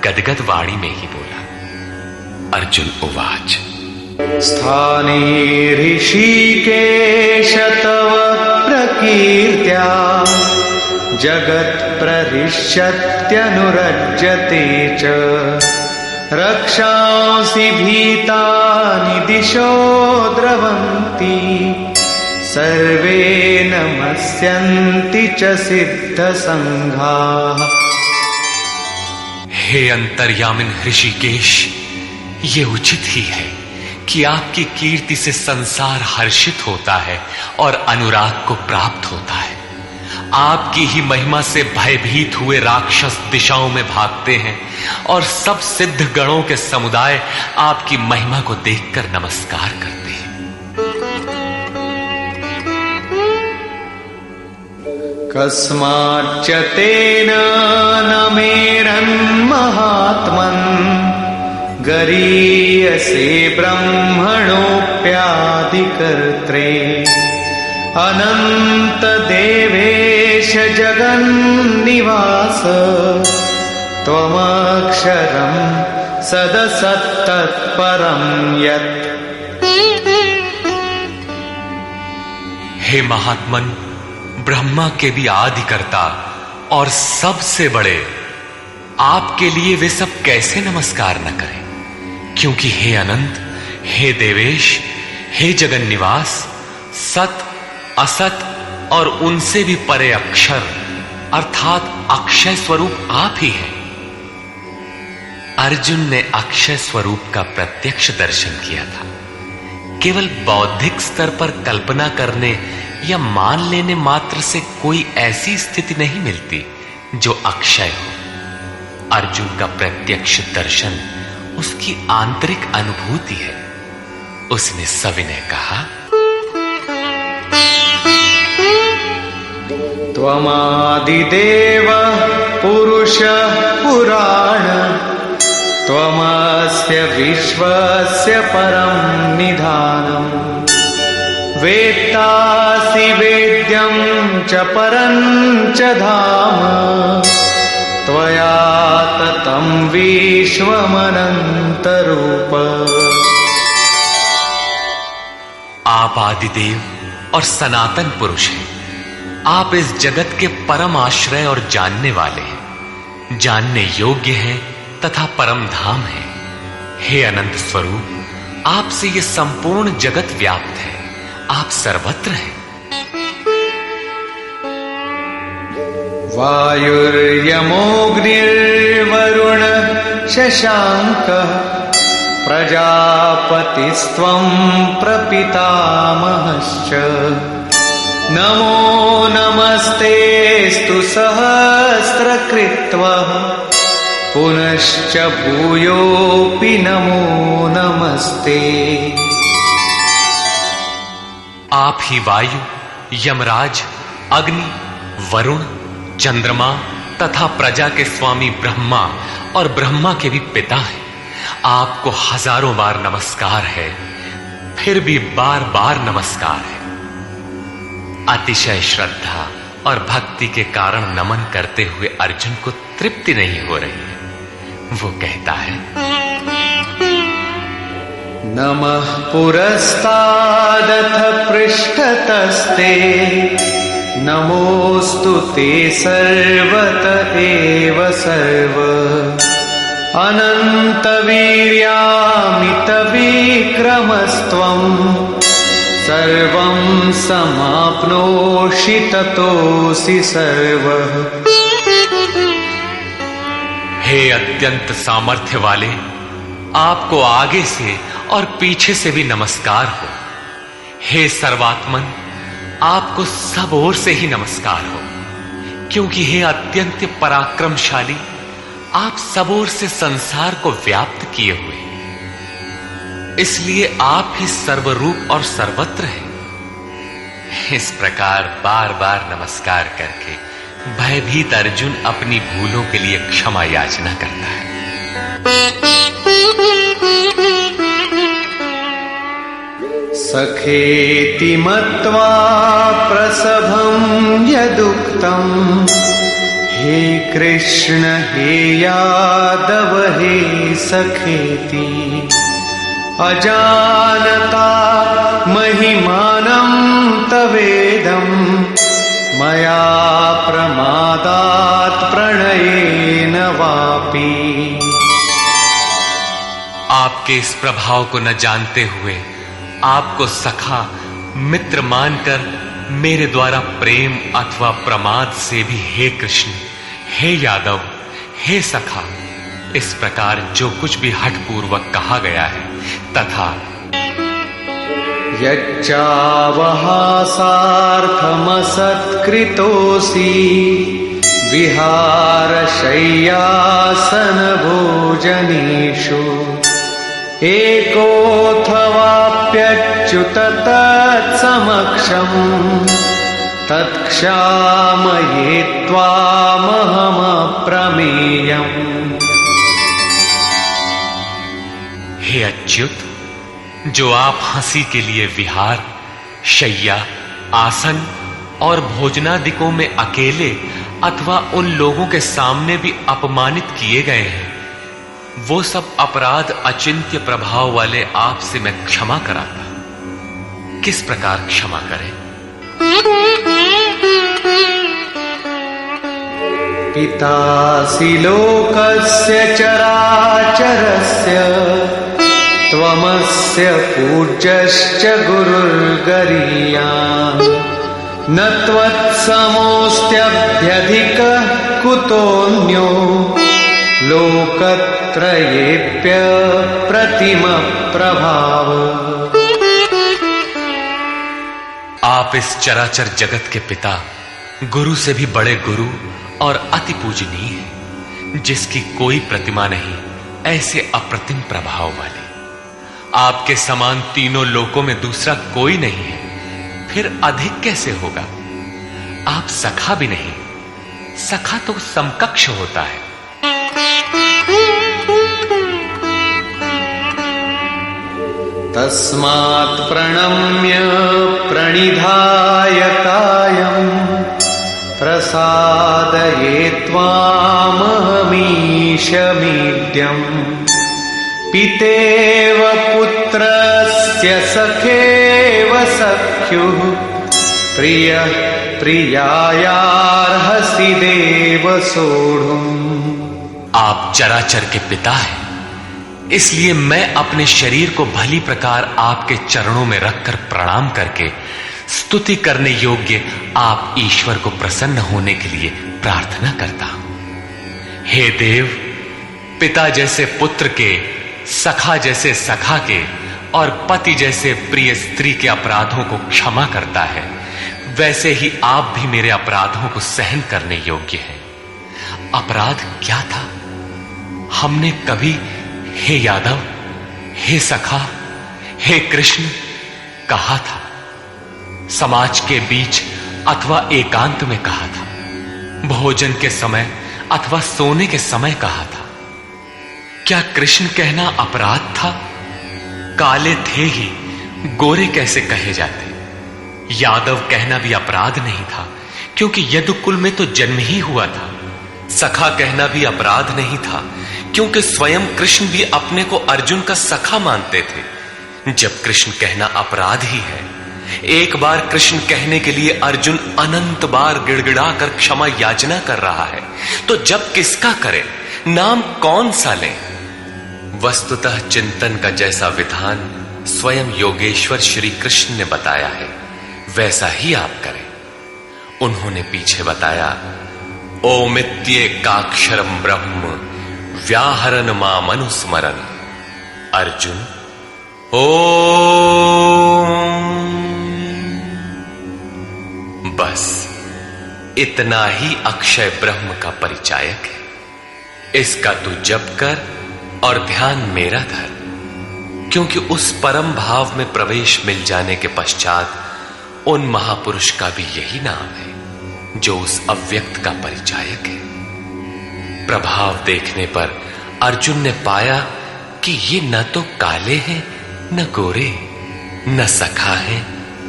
S1: गदगद वाणी में ही बोला। अर्जुन उवाच।
S2: स्थाने ऋषिकेश तव प्रकीर्त्या जगत् प्ररिष्यत्यनुरज्यते च रक्षांसि भीतानि दिशो द्रवन्ति सर्वे नमस्यन्ति च सिद्धसंघाः।
S1: हे अंतर्यामिन ऋषिकेश, ये उचित ही है कि आपकी कीर्ति से संसार हर्षित होता है और अनुराग को प्राप्त होता है। आपकी ही महिमा से भयभीत हुए राक्षस दिशाओं में भागते हैं और सब सिद्ध गणों के समुदाय आपकी महिमा को देखकर नमस्कार करते हैं।
S2: कस्माच्च तेन न मेरन्महात्मन् गरीयसे ब्रह्मणोऽप्यादिकर्त्रे अनंत देवेश जगन्निवास त्वमक्षरं सदसत्तत्परं यत्।
S1: हे महात्मन, ब्रह्मा के भी आदिकर्ता और सबसे बड़े, आपके लिए वे सब कैसे नमस्कार न करें, क्योंकि हे अनंत, हे देवेश, हे जगन्निवास, सत, असत और उनसे भी परे अक्षर अर्थात अक्षय स्वरूप आप ही हैं। अर्जुन ने अक्षय स्वरूप का प्रत्यक्ष दर्शन किया था। केवल बौद्धिक स्तर पर कल्पना करने या मान लेने मात्र से कोई ऐसी स्थिति नहीं मिलती जो अक्षय हो। अर्जुन का प्रत्यक्ष दर्शन उसकी आंतरिक अनुभूति है। उसने सविनय कहा,
S2: त्वमादिदेव पुरुषः पुराण त्वमस्य विश्वस्य परं निधानम् वेत्तासि वेद्यं च परं च धाम त्वया ततं विश्वमनन्तरूप।
S1: आप आदिदेव और सनातन पुरुष हैं। आप इस जगत के परम आश्रय और जानने वाले हैं, जानने योग्य हैं तथा परम धाम है। हे अनंत स्वरूप, आपसे ये संपूर्ण जगत व्याप्त है, आप सर्वत्र हैं।
S2: वायुर्यमोऽग्निर्वरुण शशाङ्कः प्रजापतिस्त्वं प्रपितामहश्च नमो नमस्तेऽस्तु सहस्रकृत्वः पुनश्च भूयोऽपि नमो नमस्ते।
S1: आप ही वायु, यमराज, अग्नि, वरुण, चंद्रमा तथा प्रजा के स्वामी ब्रह्मा और ब्रह्मा के भी पिता हैं। आपको हजारों बार नमस्कार है, फिर भी बार बार नमस्कार है। अतिशय श्रद्धा और भक्ति के कारण नमन करते हुए अर्जुन को तृप्ति नहीं हो रही है। वो कहता है,
S2: नमः पुरस्तादथ पृष्ठतस्ते नमोऽस्तु ते सर्वत एव सर्व अनन्तवीर्यामितविक्रमस्त्वं सर्वं समाप्नोषि ततोऽसि सर्वः।
S1: हे अत्यंत सामर्थ्य वाले, आपको आगे से और पीछे से भी नमस्कार हो। हे सर्वात्मन, आपको सब ओर से ही नमस्कार हो, क्योंकि हे अत्यंत पराक्रमशाली, आप सब ओर से संसार को व्याप्त किए हुए, इसलिए आप ही सर्वरूप और सर्वत्र हैं। इस प्रकार बार बार नमस्कार करके भयभीत अर्जुन अपनी भूलों के लिए क्षमा याचना करता है।
S2: सखेति मत्वा प्रसभं यदुक्तं हे कृष्ण हे यादव हे सखेति अजानता महिमानं तवेदं मया प्रमादात् प्रणयेन वापि।
S1: आपके इस प्रभाव को न जानते हुए आपको सखा मित्र मानकर मेरे द्वारा प्रेम अथवा प्रमाद से भी हे कृष्ण, हे यादव, हे सखा, इस प्रकार जो कुछ भी हठपूर्वक कहा गया है तथा
S2: यच्चावहासार्थमसत्कृतोऽसि विहारशय्यासन भोजनेषु एकोऽथवाप्यच्युत तत्समक्षम् तत्क्षामये त्वामहमप्रमेयम्।
S1: हे अच्युत, जो आप हंसी के लिए विहार, शैया, आसन और भोजनादिकों में अकेले अथवा उन लोगों के सामने भी अपमानित किए गए हैं, वो सब अपराध अचिंत्य प्रभाव वाले आपसे मैं क्षमा कराता। किस प्रकार क्षमा करें?
S2: पितासि लोकस्य चराचरस्य त्वमस्य पूज्यश्च गुरुर्गरीयान् न त्वत्समोऽस्त्यभ्यधिकः कुतोऽन्यो लोकत्रयेऽप्यप्रतिमप्रभाव।
S1: आप इस चराचर जगत के पिता, गुरु से भी बड़े गुरु और अति पूजनीय हैं, जिसकी कोई प्रतिमा नहीं, ऐसे अप्रतिम प्रभाव वाले। आपके समान तीनों लोकों में दूसरा कोई नहीं है, फिर अधिक कैसे होगा? आप सखा भी नहीं, सखा तो समकक्ष होता है।
S2: तस्मात् प्रणम्य प्रणिधाय कायं प्रसादये त्वामहमीशमीड्यम्। पितेव पुत्रस्य सखेव सख्युः प्रियः प्रियायार्हसि देव सोढुम्।
S1: आप चराचर के पिता हैं, इसलिए मैं अपने शरीर को भली प्रकार आपके चरणों में रखकर प्रणाम करके स्तुति करने योग्य आप ईश्वर को प्रसन्न होने के लिए प्रार्थना करता हूं। हे देव, पिता जैसे पुत्र के, सखा जैसे सखा के और पति जैसे प्रिय स्त्री के अपराधों को क्षमा करता है, वैसे ही आप भी मेरे अपराधों को सहन करने योग्य हैं। अपराध क्या था? हमने कभी हे यादव, हे सखा, हे कृष्ण कहा था? समाज के बीच अथवा एकांत में कहा था? भोजन के समय अथवा सोने के समय कहा था? क्या कृष्ण कहना अपराध था? काले थे ही, गोरे कैसे कहे जाते? यादव कहना भी अपराध नहीं था, क्योंकि यदुकुल में तो जन्म ही हुआ था। सखा कहना भी अपराध नहीं था, क्योंकि स्वयं कृष्ण भी अपने को अर्जुन का सखा मानते थे। जब कृष्ण कहना अपराध ही है, एक बार कृष्ण कहने के लिए अर्जुन अनंत बार गिड़गिड़ा कर क्षमा याचना कर रहा है, तो जब किसका करे, नाम कौन सा ले? वस्तुतः चिंतन का जैसा विधान स्वयं योगेश्वर श्री कृष्ण ने बताया है, वैसा ही आप करें। उन्होंने पीछे बताया, ओमित्येकाक्षरम ब्रह्म व्याहरन मामनुस्मरन। अर्जुन, ओम। बस इतना ही अक्षय ब्रह्म का परिचायक है। इसका तू जप कर और ध्यान मेरा धर, क्योंकि उस परम भाव में प्रवेश मिल जाने के पश्चात उन महापुरुष का भी यही नाम है जो उस अव्यक्त का परिचायक है। प्रभाव देखने पर अर्जुन ने पाया कि ये न तो काले हैं, न गोरे, न सखा है,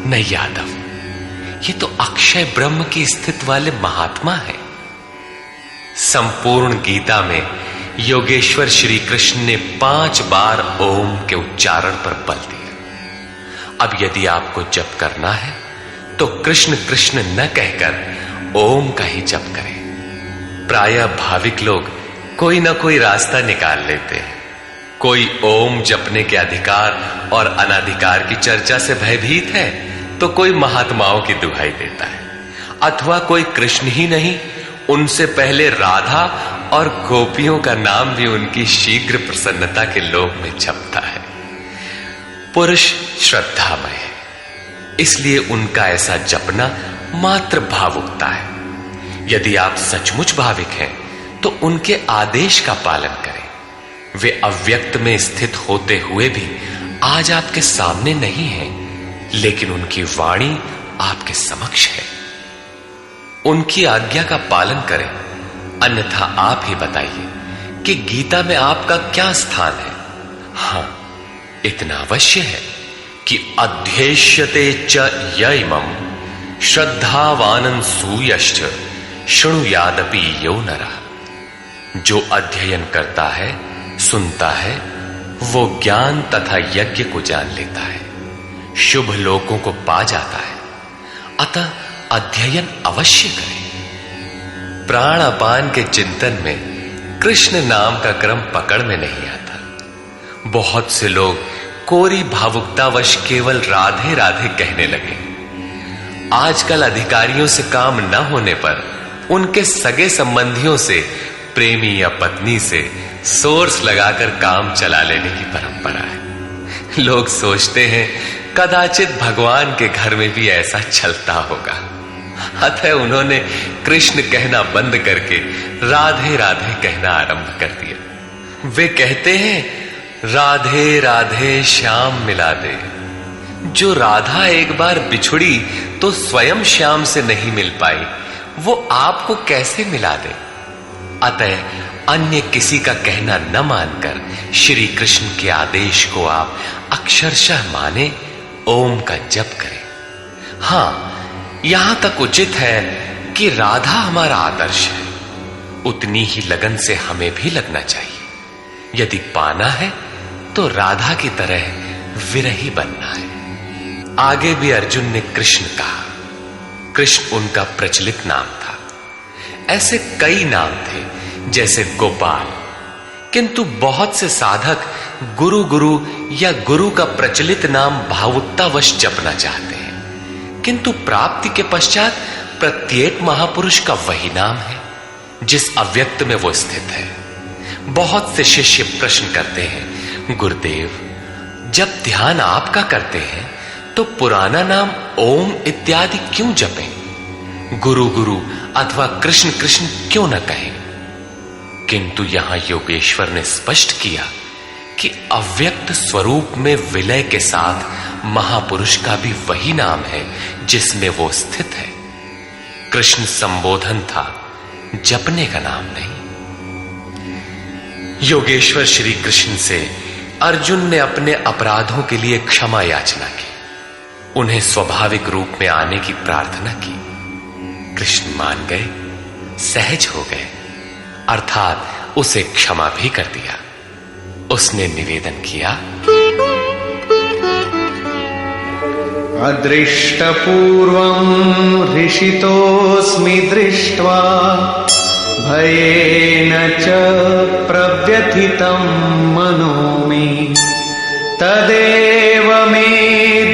S1: न यादव, ये तो अक्षय ब्रह्म की स्थित वाले महात्मा है। संपूर्ण गीता में योगेश्वर श्री कृष्ण ने 5 बार ओम के उच्चारण पर बल दिया। अब यदि आपको जप करना है तो कृष्ण कृष्ण न कहकर ओम का ही जप करें। प्रायः भाविक लोग कोई ना कोई रास्ता निकाल लेते हैं, कोई ओम जपने के अधिकार और अनाधिकार की चर्चा से भयभीत है तो कोई महात्माओं की दुहाई देता है, अथवा कोई कृष्ण ही नहीं, उनसे पहले राधा और गोपियों का नाम भी उनकी शीघ्र प्रसन्नता के लोभ में छपता है। पुरुष श्रद्धामय है, इसलिए उनका ऐसा जपना मात्र भावुकता है। यदि आप सचमुच भाविक हैं तो उनके आदेश का पालन करें। वे अव्यक्त में स्थित होते हुए भी आज आपके सामने नहीं हैं, लेकिन उनकी वाणी आपके समक्ष है। उनकी आज्ञा का पालन करें, अन्यथा आप ही बताइए कि गीता में आपका क्या स्थान है। हां, इतना अवश्य है कि अध्येष्यते च यइमं श्रद्धावानन् सूयश्च शृणुयादपि यो नरः। जो अध्ययन करता है, सुनता है, वो ज्ञान तथा यज्ञ को जान लेता है, शुभ लोकों को पा जाता है। अतः अध्ययन अवश्य करें। प्राण अपान के चिंतन में कृष्ण नाम का क्रम पकड़ में नहीं आता। बहुत से लोग कोरी भावुकतावश केवल राधे राधे कहने लगे। आजकल अधिकारियों से काम न होने पर उनके सगे संबंधियों से, प्रेमी या पत्नी से सोर्स लगाकर काम चला लेने की परंपरा है। लोग सोचते हैं कदाचित भगवान के घर में भी ऐसा चलता होगा, अतः उन्होंने कृष्ण कहना बंद करके राधे राधे कहना आरंभ कर दिया। वे कहते हैं राधे राधे श्याम मिला दे। जो राधा एक बार बिछुड़ी तो स्वयं श्याम से नहीं मिल पाई, वो आपको कैसे मिला दे। अतः अन्य किसी का कहना न मानकर श्री कृष्ण के आदेश को आप अक्षरशः माने, ओम का जप करें। हां, यहां तक उचित है कि राधा हमारा आदर्श है, उतनी ही लगन से हमें भी लगना चाहिए। यदि पाना है तो राधा की तरह विरही बनना है। आगे भी अर्जुन ने कृष्ण कहा। कृष्ण उनका प्रचलित नाम था। ऐसे कई नाम थे जैसे गोपाल, किंतु बहुत से साधक गुरु गुरु या गुरु का प्रचलित नाम भावुकतावश जपना चाहते हैं, किंतु प्राप्ति के पश्चात प्रत्येक महापुरुष का वही नाम है जिस अव्यक्त में वो स्थित है। बहुत से शिष्य प्रश्न करते हैं, गुरुदेव जब ध्यान आपका करते हैं तो पुराना नाम ओम इत्यादि क्यों जपें? गुरु गुरु अथवा कृष्ण कृष्ण क्यों न कहें? किंतु यहां योगेश्वर ने स्पष्ट किया कि अव्यक्त स्वरूप में विलय के साथ महापुरुष का भी वही नाम है जिसमें वो स्थित है। कृष्ण संबोधन था, जपने का नाम नहीं। योगेश्वर श्री कृष्ण से अर्जुन ने अपने अपराधों के लिए क्षमा याचना की, उन्हें स्वाभाविक रूप में आने की प्रार्थना की। कृष्ण मान गए, सहज हो गए, अर्थात उसे क्षमा भी कर दिया। उसने निवेदन किया,
S2: अदृष्टपूर्वं हृषितोऽस्मि दृष्ट्वा भयेन च प्रव्यथितं मनो मे तदेव मे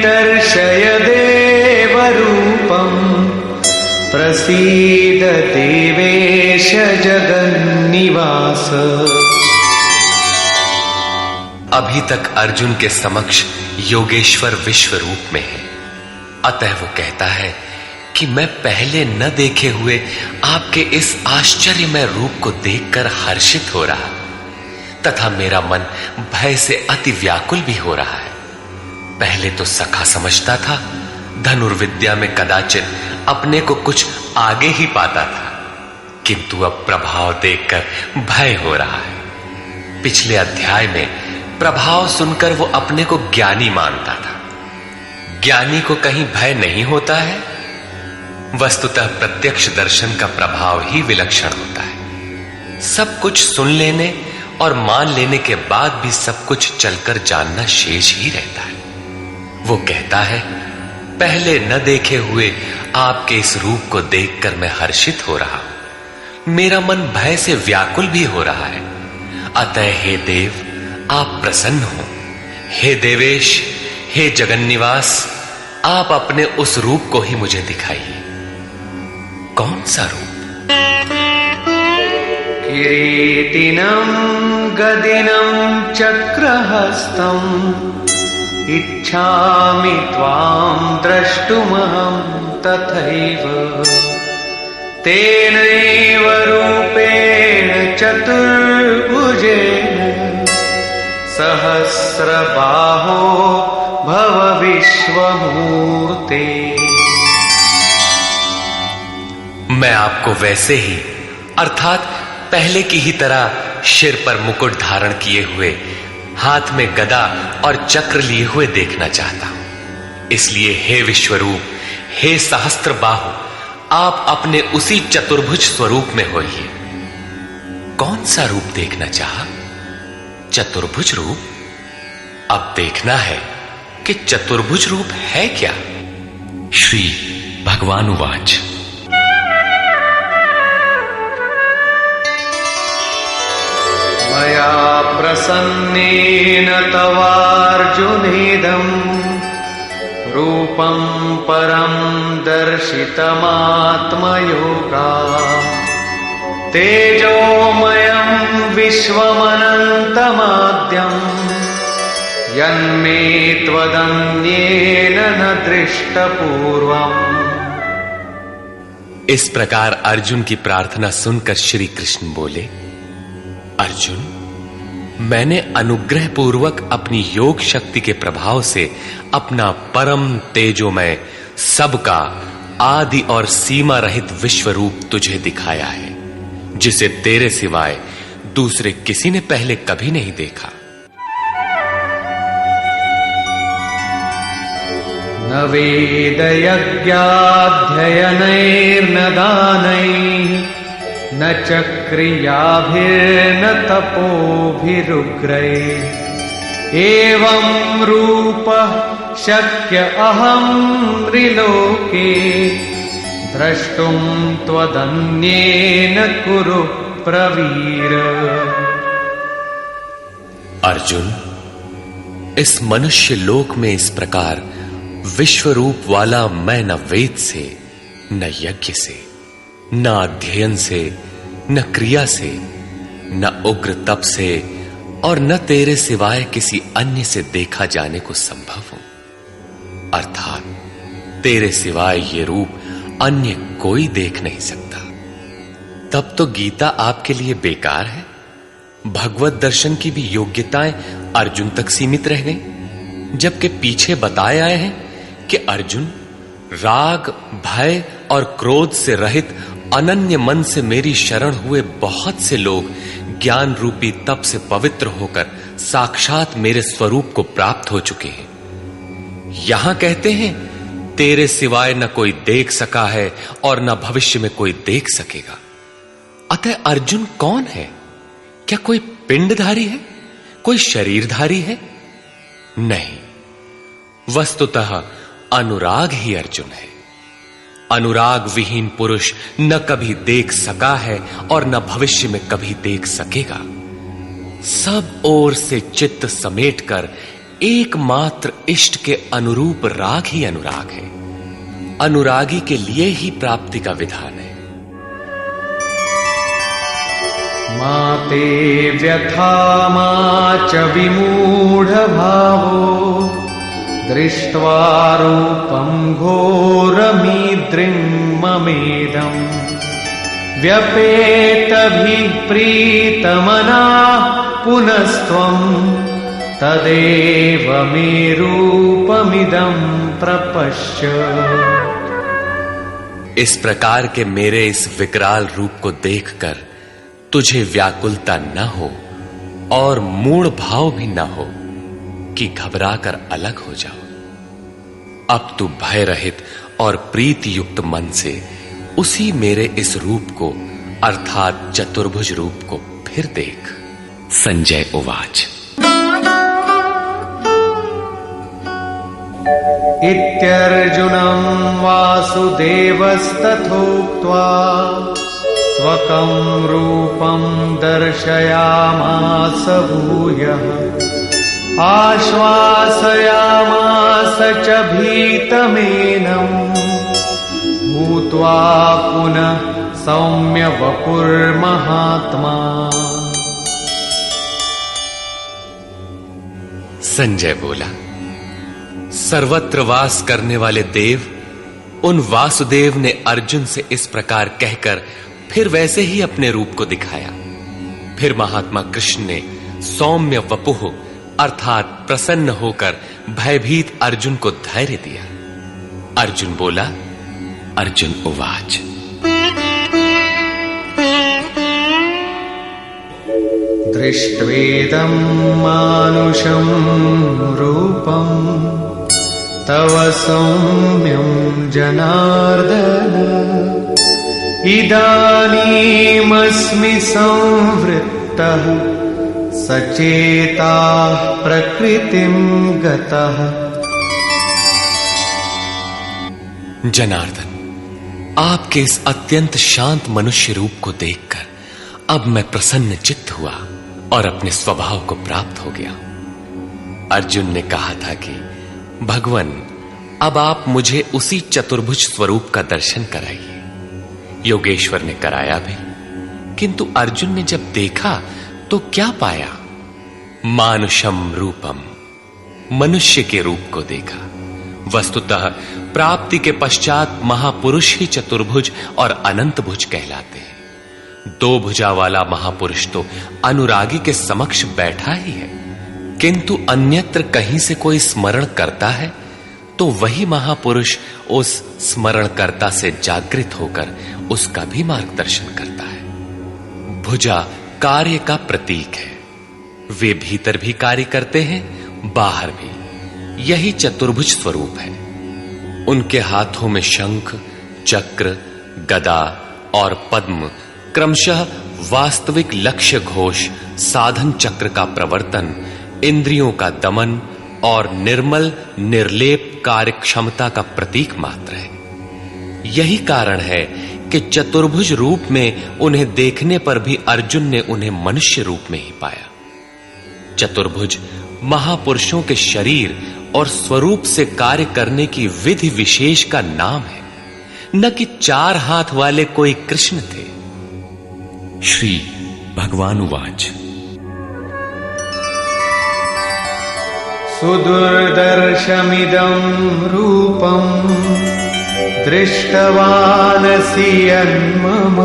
S2: दर्शय देवरूपम् प्रसीद देवेश जगन्निवास।
S1: अभी तक अर्जुन के समक्ष योगेश्वर विश्व रूप में है, अतः वो कहता है कि मैं पहले न देखे हुए आपके इस आश्चर्यमय रूप को देखकर हर्षित हो रहा, तथा मेरा मन भय से अति व्याकुल भी हो रहा है। पहले तो सखा समझता था, धनुर्विद्या में कदाचित अपने को कुछ आगे ही पाता था, किंतु अब प्रभाव देखकर भय हो रहा है। पिछले अध्याय में प्रभाव सुनकर वो अपने को ज्ञानी मानता था। ज्ञानी को कहीं भय नहीं होता है। वस्तुतः प्रत्यक्ष दर्शन का प्रभाव ही विलक्षण होता है। सब कुछ सुन लेने और मान लेने के बाद भी सब कुछ चलकर जानना शेष ही रहता है। वो कहता है, पहले न देखे हुए आपके इस रूप को देखकर मैं हर्षित हो रहा हूं, मेरा मन भय से व्याकुल भी हो रहा है। अतः हे देव, आप प्रसन्न हो। हे देवेश, हे जगन्निवास, आप अपने उस रूप को ही मुझे दिखाइए। कौन सा रूप?
S2: किरीटिनं गदिनं चक्रहस्तम् इच्छामि त्वां द्रष्टुमहं तथैव। तेनैव रूपेण चतुर्भुजेन सहस्रबाहो भव विश्वमूर्ते।
S1: मैं आपको वैसे ही, अर्थात पहले की ही तरह सिर पर मुकुट धारण किए हुए, हाथ में गदा और चक्र लिए हुए देखना चाहता हूं। इसलिए हे विश्वरूप, हे सहस्त्र बाहु, आप अपने उसी चतुर्भुज स्वरूप में होइए। कौन सा रूप देखना चाहा? चतुर्भुज रूप? अब देखना है कि चतुर्भुज रूप है क्या। श्री भगवान उवाच।
S2: मया प्रसन्नेन तवार्जुनेदं रूपं परं दर्शितमात्मयोगात्। तेजोमयं विश्वमनन्तमाद्यं यन्मे त्वदन्येन न दृष्टपूर्वम्।
S1: इस प्रकार अर्जुन की प्रार्थना सुनकर श्री कृष्ण बोले, अर्जुन, मैंने अनुग्रह पूर्वक अपनी योग शक्ति के प्रभाव से अपना परम तेजोमय, सबका आदि और सीमा रहित विश्व रूप तुझे दिखाया है, जिसे तेरे सिवाय दूसरे किसी ने पहले कभी नहीं देखा।
S2: न वेदयज्ञाध्ययनैर्न दानैः न च क्रियाभिर्न तपोभिरुग्रैः एवं रूपः शक्य अहं त्रिलोके द्रष्टुं त्वदन्येन कुरु प्रवीर।
S1: अर्जुन, इस मनुष्य लोक में इस प्रकार विश्व रूप वाला मैं न वेद से, न यज्ञ से, न अध्ययन से, न क्रिया से, न उग्र तप से और न तेरे सिवाय किसी अन्य से देखा जाने को संभव हूं। अर्थात तेरे सिवाय ये रूप अन्य कोई देख नहीं सकता। तब तो गीता आपके लिए बेकार है। भगवत दर्शन की भी योग्यताएं अर्जुन तक सीमित रह गई, जबकि पीछे बताए आए हैं कि अर्जुन, राग, भय और क्रोध से रहित अनन्य मन से मेरी शरण हुए बहुत से लोग ज्ञान रूपी तप से पवित्र होकर साक्षात मेरे स्वरूप को प्राप्त हो चुके हैं। यहां कहते हैं तेरे सिवाय न कोई देख सका है और न भविष्य में कोई देख सकेगा। अतः अर्जुन कौन है? क्या कोई पिंडधारी है? कोई शरीरधारी है? नहीं, वस्तुतः अनुराग ही अर्जुन है। अनुराग विहीन पुरुष न कभी देख सका है और न भविष्य में कभी देख सकेगा। सब ओर से चित्त समेटकर एकमात्र इष्ट के अनुरूप राग ही अनुराग है। अनुरागी के लिए ही प्राप्ति का विधान है।
S2: माते व्यथा मा च विमूढ़ भावो दृष्ट्वा रूपं घोरमीद्रिं ममेदम् व्यपेतभिप्रीतमनाः पुनस्त्वं तदेव मे रूपमिदं प्रपश्य।
S1: इस प्रकार के मेरे इस विकराल रूप को देखकर तुझे व्याकुलता न हो और मूढ़ भाव भी न हो कि घबराकर अलग हो जाओ। अब तू भय रहित और प्रीति युक्त मन से उसी मेरे इस रूप को अर्थात चतुर्भुज रूप को फिर देख। संजय उवाच।
S2: इत्यर्जुनं वासुदेवस्तथोक्त्वा स्वकं रूपं दर्शयामास भूयः आश्वासयामास च भीतमेनम् भूत्वा पुनः सौम्य वपुर्महात्मा।
S1: संजय बोला, सर्वत्र वास करने वाले देव उन वासुदेव ने अर्जुन से इस प्रकार कहकर फिर वैसे ही अपने रूप को दिखाया। फिर महात्मा कृष्ण ने सौम्य वपुः अर्थात प्रसन्न होकर भयभीत अर्जुन को धैर्य दिया। अर्जुन बोला, अर्जुन उवाच,
S2: दृष्ट्वेदं मानुषं रूपं तव सौम्यं जनार्दन इदानीमस्मि संवृत्तः सचेताः प्रकृतिं गतः।
S1: जनार्दन, आपके इस अत्यंत शांत मनुष्य रूप को देखकर अब मैं प्रसन्न चित्त हुआ और अपने स्वभाव को प्राप्त हो गया। अर्जुन ने कहा था कि भगवान, अब आप मुझे उसी चतुर्भुज स्वरूप का दर्शन कराइए। योगेश्वर ने कराया भी, किंतु अर्जुन ने जब देखा तो क्या पाया? मानुषम रूपम, मनुष्य के रूप को देखा। वस्तुतः प्राप्ति के पश्चात महापुरुष ही चतुर्भुज और अनंत भुज कहलाते हैं। दो भुजा वाला महापुरुष तो अनुरागी के समक्ष बैठा ही है, किंतु अन्यत्र कहीं से कोई स्मरण करता है तो वही महापुरुष उस स्मरणकर्ता से जागृत होकर उसका भी मार्गदर्शन करता है। भुजा कार्य का प्रतीक है। वे भीतर भी कार्य करते हैं, बाहर भी। यही चतुर्भुज स्वरूप है। उनके हाथों में शंख, चक्र, गदा और पद्म क्रमशः वास्तविक लक्ष्य घोष, साधन चक्र का प्रवर्तन, इंद्रियों का दमन और निर्मल निर्लेप कार्य क्षमता का प्रतीक मात्र है। यही कारण है कि चतुर्भुज रूप में उन्हें देखने पर भी अर्जुन ने उन्हें मनुष्य रूप में ही पाया। चतुर्भुज महापुरुषों के शरीर और स्वरूप से कार्य करने की विधि विशेष का नाम है, न कि चार हाथ वाले कोई कृष्ण थे। श्री भगवान उवाच,
S2: सुदुर्दर्शमिदं रूपं दृष्टवानसि यन्मम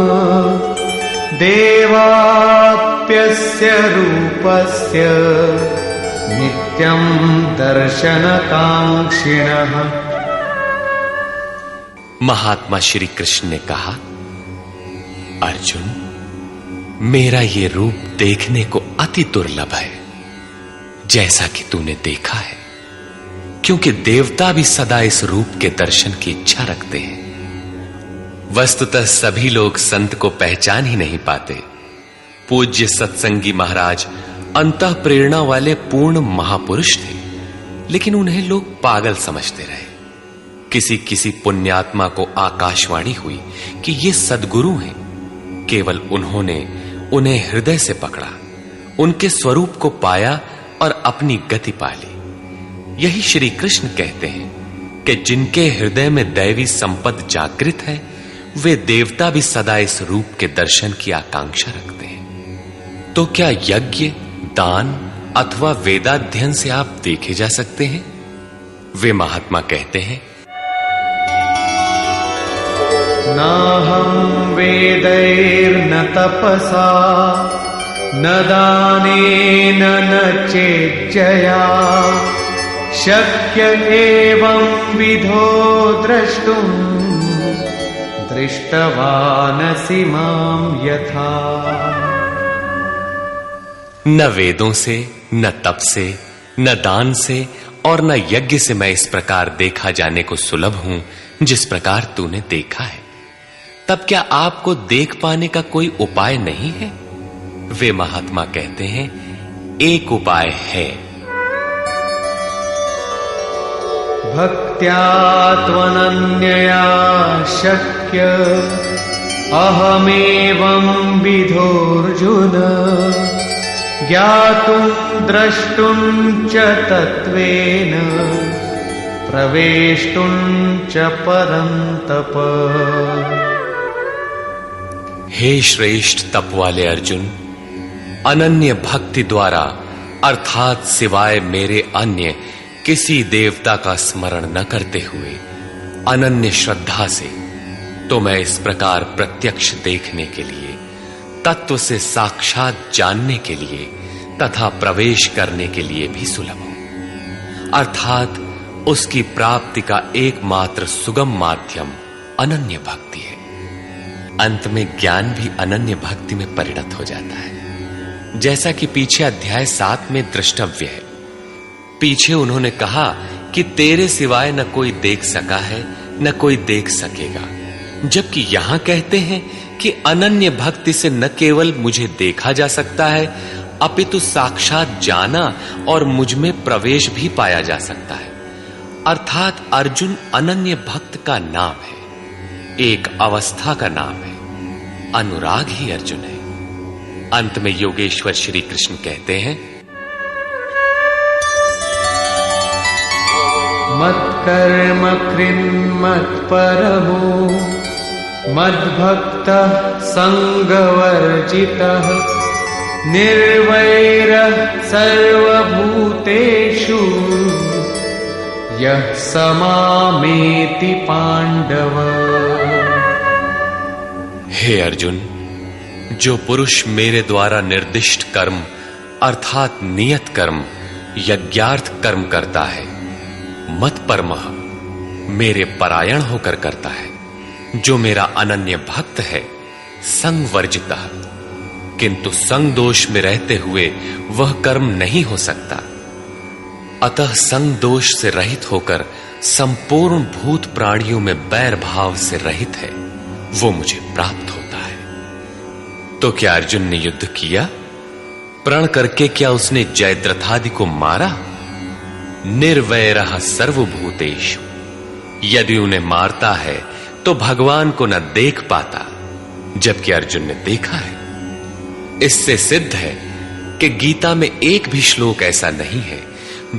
S2: देवाप्यस्य रूपस्य नित्यं दर्शनकांक्षिणः।
S1: महात्मा श्री कृष्ण ने कहा, अर्जुन, मेरा ये रूप देखने को अति दुर्लभ है, जैसा कि तूने देखा है, क्योंकि देवता भी सदा इस रूप के दर्शन की इच्छा रखते हैं। वस्तुतः सभी लोग संत को पहचान ही नहीं पाते। पूज्य सत्संगी महाराज अंतः प्रेरणा वाले पूर्ण महापुरुष थे, लेकिन उन्हें लोग पागल समझते रहे। किसी किसी पुण्यात्मा को आकाशवाणी हुई कि ये सद्गुरु हैं। केवल उन्होंने उन्हें हृदय से पकड़ा, उनके स्वरूप को पाया और अपनी गति पा ली। यही श्री कृष्ण कहते हैं कि जिनके हृदय में दैवी संपद जागृत है, वे देवता भी सदा इस रूप के दर्शन की आकांक्षा रखते हैं। तो क्या यज्ञ, दान अथवा वेदाध्ययन से आप देखे जा सकते हैं? वे महात्मा कहते हैं,
S2: नाहं वेदैर्न तपसा न दानेन न चेज्जया शक्य एवं विधो द्रष्टुम् दृष्टवानसि मां यथा।
S1: न वेदों से, न तप से, न दान से और न यज्ञ से मैं इस प्रकार देखा जाने को सुलभ हूं जिस प्रकार तूने देखा है। तब क्या आपको देख पाने का कोई उपाय नहीं है? वे महात्मा कहते हैं, एक उपाय है।
S2: भक्त्या त्वनन्यया शक्य अहमेवं विधोऽर्जुन ज्ञातुं द्रष्टुं च तत्त्वेन प्रवेष्टुं च परन्तप।
S1: हे श्रेष्ठ तप वाले अर्जुन, अनन्य भक्ति द्वारा अर्थात सिवाय मेरे अन्य किसी देवता का स्मरण न करते हुए अनन्य श्रद्धा से तो मैं इस प्रकार प्रत्यक्ष देखने के लिए, तत्व से साक्षात जानने के लिए तथा प्रवेश करने के लिए भी सुलभ हूं। अर्थात उसकी प्राप्ति का एकमात्र सुगम माध्यम अनन्य भक्ति है। अंत में ज्ञान भी अनन्य भक्ति में परिणत हो जाता है, जैसा कि पीछे अध्याय 7 में द्रष्टव्य है। पीछे उन्होंने कहा कि तेरे सिवाय न कोई देख सका है न कोई देख सकेगा, जबकि यहां कहते हैं कि अनन्य भक्ति से न केवल मुझे देखा जा सकता है अपितु साक्षात जाना और मुझ में प्रवेश भी पाया जा सकता है। अर्थात अर्जुन अनन्य भक्त का नाम है, एक अवस्था का नाम है। अनुराग ही अर्जुन है। अंत में योगेश्वर श्री कृष्ण कहते हैं,
S2: मत्कर्म कृन्मत्परमो मद्भक्तः संगवर्जितः निर्वैरः सर्वभूतेषु यः स मामेति पांडव।
S1: हे अर्जुन, जो पुरुष मेरे द्वारा निर्दिष्ट कर्म अर्थात नियत कर्म यज्ञार्थ कर्म करता है, मत्परमः मेरे परायण होकर करता है, जो मेरा अनन्य भक्त है, संगवर्जितः किंतु संग दोष में रहते हुए वह कर्म नहीं हो सकता, अतः संग दोष से रहित होकर संपूर्ण भूत प्राणियों में बैर भाव से रहित है, वो मुझे प्राप्त होता है। तो क्या अर्जुन ने युद्ध किया? प्रण करके क्या उसने जयद्रथादि को मारा? निर्वैरः सर्वभूतेषु, यदि उन्हें मारता है तो भगवान को न देख पाता, जबकि अर्जुन ने देखा है। इससे सिद्ध है कि गीता में एक भी श्लोक ऐसा नहीं है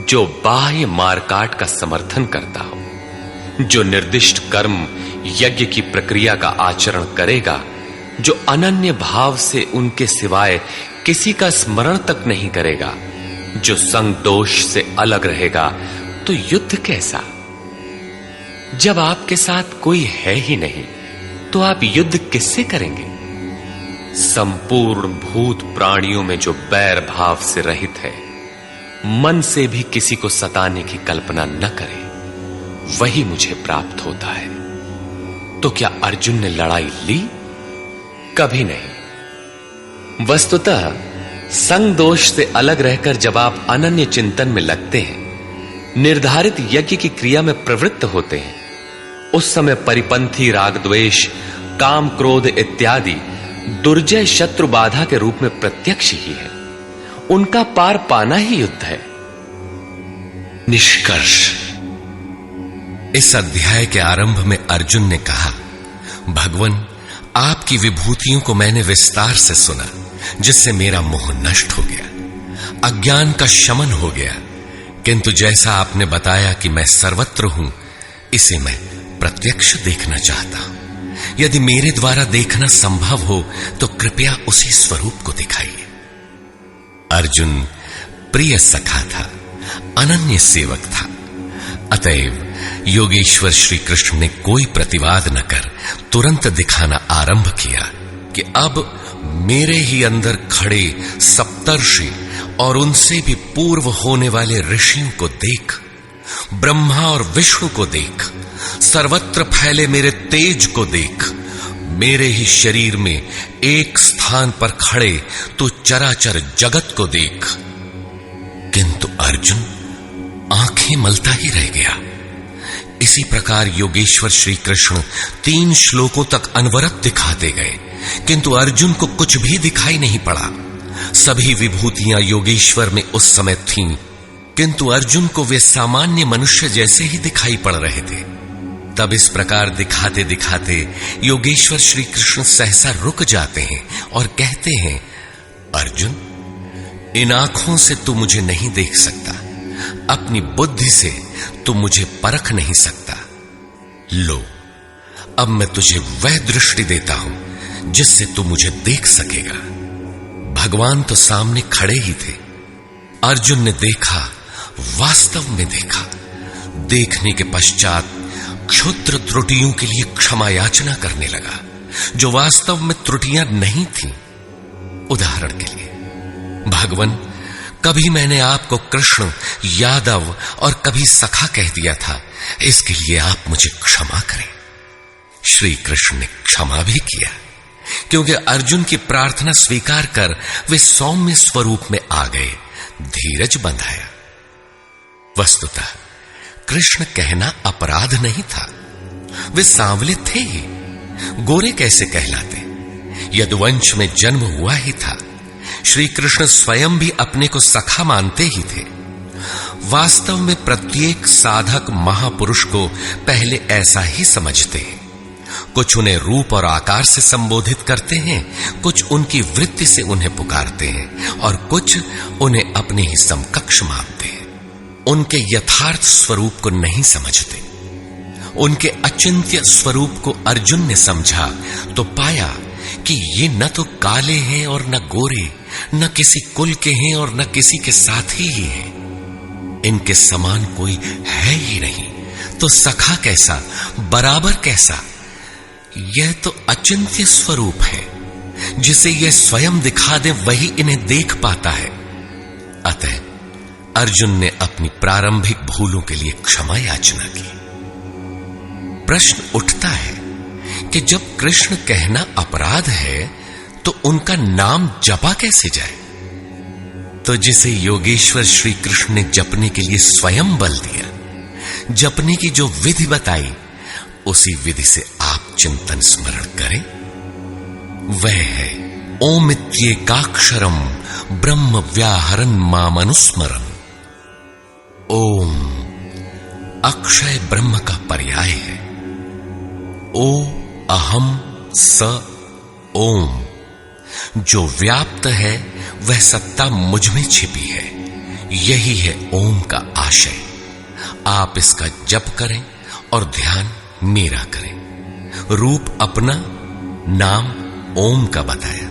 S1: जो बाह्य मारकाट का समर्थन करता हो। जो निर्दिष्ट कर्म यज्ञ की प्रक्रिया का आचरण करेगा, जो अनन्य भाव से उनके सिवाय किसी का स्मरण तक नहीं करेगा, जो संग दोष से अलग रहेगा, तो युद्ध कैसा? जब आपके साथ कोई है ही नहीं तो आप युद्ध किससे करेंगे? संपूर्ण भूत प्राणियों में जो बैर भाव से रहित है, मन से भी किसी को सताने की कल्पना न करे, वही मुझे प्राप्त होता है। तो क्या अर्जुन ने लड़ाई ली? कभी नहीं। वस्तुतः संग दोष से अलग रहकर जब आप अनन्य चिंतन में लगते हैं, निर्धारित यज्ञ की क्रिया में प्रवृत्त होते हैं, उस समय परिपंथी राग द्वेष काम क्रोध इत्यादि दुर्जय शत्रु बाधा के रूप में प्रत्यक्ष ही है। उनका पार पाना ही युद्ध है।
S3: निष्कर्ष, इस अध्याय के आरंभ में अर्जुन ने कहा, भगवन, आपकी विभूतियों को मैंने विस्तार से सुना, जिससे मेरा मोह नष्ट हो गया, अज्ञान का शमन हो गया। किंतु जैसा आपने बताया कि मैं सर्वत्र हूं, इसे मैं प्रत्यक्ष देखना चाहता हूं। यदि मेरे द्वारा देखना संभव हो तो कृपया उसी स्वरूप को दिखाइए। अर्जुन प्रिय सखा था, अनन्य सेवक था। अतएव योगेश्वर श्री कृष्ण ने कोई प्रतिवाद न कर तुरंत दिखाना आरंभ किया कि अब मेरे ही अंदर खड़े सप्तर्षि और उनसे भी पूर्व होने वाले ऋषियों को देख, ब्रह्मा और विष्णु को देख, सर्वत्र फैले मेरे तेज को देख, मेरे ही शरीर में एक स्थान पर खड़े तो चराचर जगत को देख। किंतु अर्जुन आंखें मलता ही रह गया। इसी प्रकार योगेश्वर श्री कृष्ण 3 श्लोकों तक अनवरत दिखाते गए, किंतु अर्जुन को कुछ भी दिखाई नहीं पड़ा। सभी विभूतियां योगेश्वर में उस समय थीं, किंतु अर्जुन को वे सामान्य मनुष्य जैसे ही दिखाई पड़ रहे थे। तब इस प्रकार दिखाते दिखाते योगेश्वर श्री कृष्ण सहसा रुक जाते हैं और कहते हैं, अर्जुन, इन आंखों से तू मुझे नहीं देख सकता, अपनी बुद्धि से तू मुझे परख नहीं सकता। लो, अब मैं तुझे वह दृष्टि देता हूं जिससे तू मुझे देख सकेगा। भगवान तो सामने खड़े ही थे। अर्जुन ने देखा, वास्तव में देखा। देखने के पश्चात क्षुद्र त्रुटियों के लिए क्षमा याचना करने लगा, जो वास्तव में त्रुटियां नहीं थीं। उदाहरण के लिए, भगवान, कभी मैंने आपको कृष्ण, यादव और कभी सखा कह दिया था, इसके लिए आप मुझे क्षमा करें। श्री कृष्ण ने क्षमा भी किया, क्योंकि अर्जुन की प्रार्थना स्वीकार कर वे सौम्य स्वरूप में आ गए, धीरज बंधाया। वस्तुतः कृष्ण कहना अपराध नहीं था। वे सांवले थे ही, गोरे कैसे कहलाते? यदुवंश में जन्म हुआ ही था। श्री कृष्ण स्वयं भी अपने को सखा मानते ही थे। वास्तव में प्रत्येक साधक महापुरुष को पहले ऐसा ही समझते हैं। कुछ उन्हें रूप और आकार से संबोधित करते हैं, कुछ उनकी वृत्ति से उन्हें पुकारते हैं, और कुछ उन्हें अपने ही समकक्ष मानते हैं। उनके यथार्थ स्वरूप को नहीं समझते। उनके अचिंत्य स्वरूप को अर्जुन ने समझा तो पाया कि ये न तो काले हैं और न गोरे, न किसी कुल के हैं और न किसी के साथी ही हैं। इनके समान कोई है ही नहीं, तो सखा कैसा, बराबर कैसा? यह तो अचिंत्य स्वरूप है। जिसे यह स्वयं दिखा दे वही इन्हें देख पाता है। अतः अर्जुन ने अपनी प्रारंभिक भूलों के लिए क्षमा याचना की। प्रश्न उठता है कि जब कृष्ण कहना अपराध है तो उनका नाम जपा कैसे जाए? तो जिसे योगेश्वर श्री कृष्ण ने जपने के लिए स्वयं बल दिया, जपने की जो विधि बताई, उसी विधि से आप चिंतन स्मरण करें। वह है ओमित्येकाक्षरम ब्रह्म व्याहरन् मामनुस्मरन्। ओम अक्षय ब्रह्म का पर्याय है। ओ अहम स ओम। जो व्याप्त है वह सत्ता मुझ में छिपी है। यही है ओम का आशय। आप इसका जप करें और ध्यान मेरा करें। रूप अपना, नाम ओम का बताया।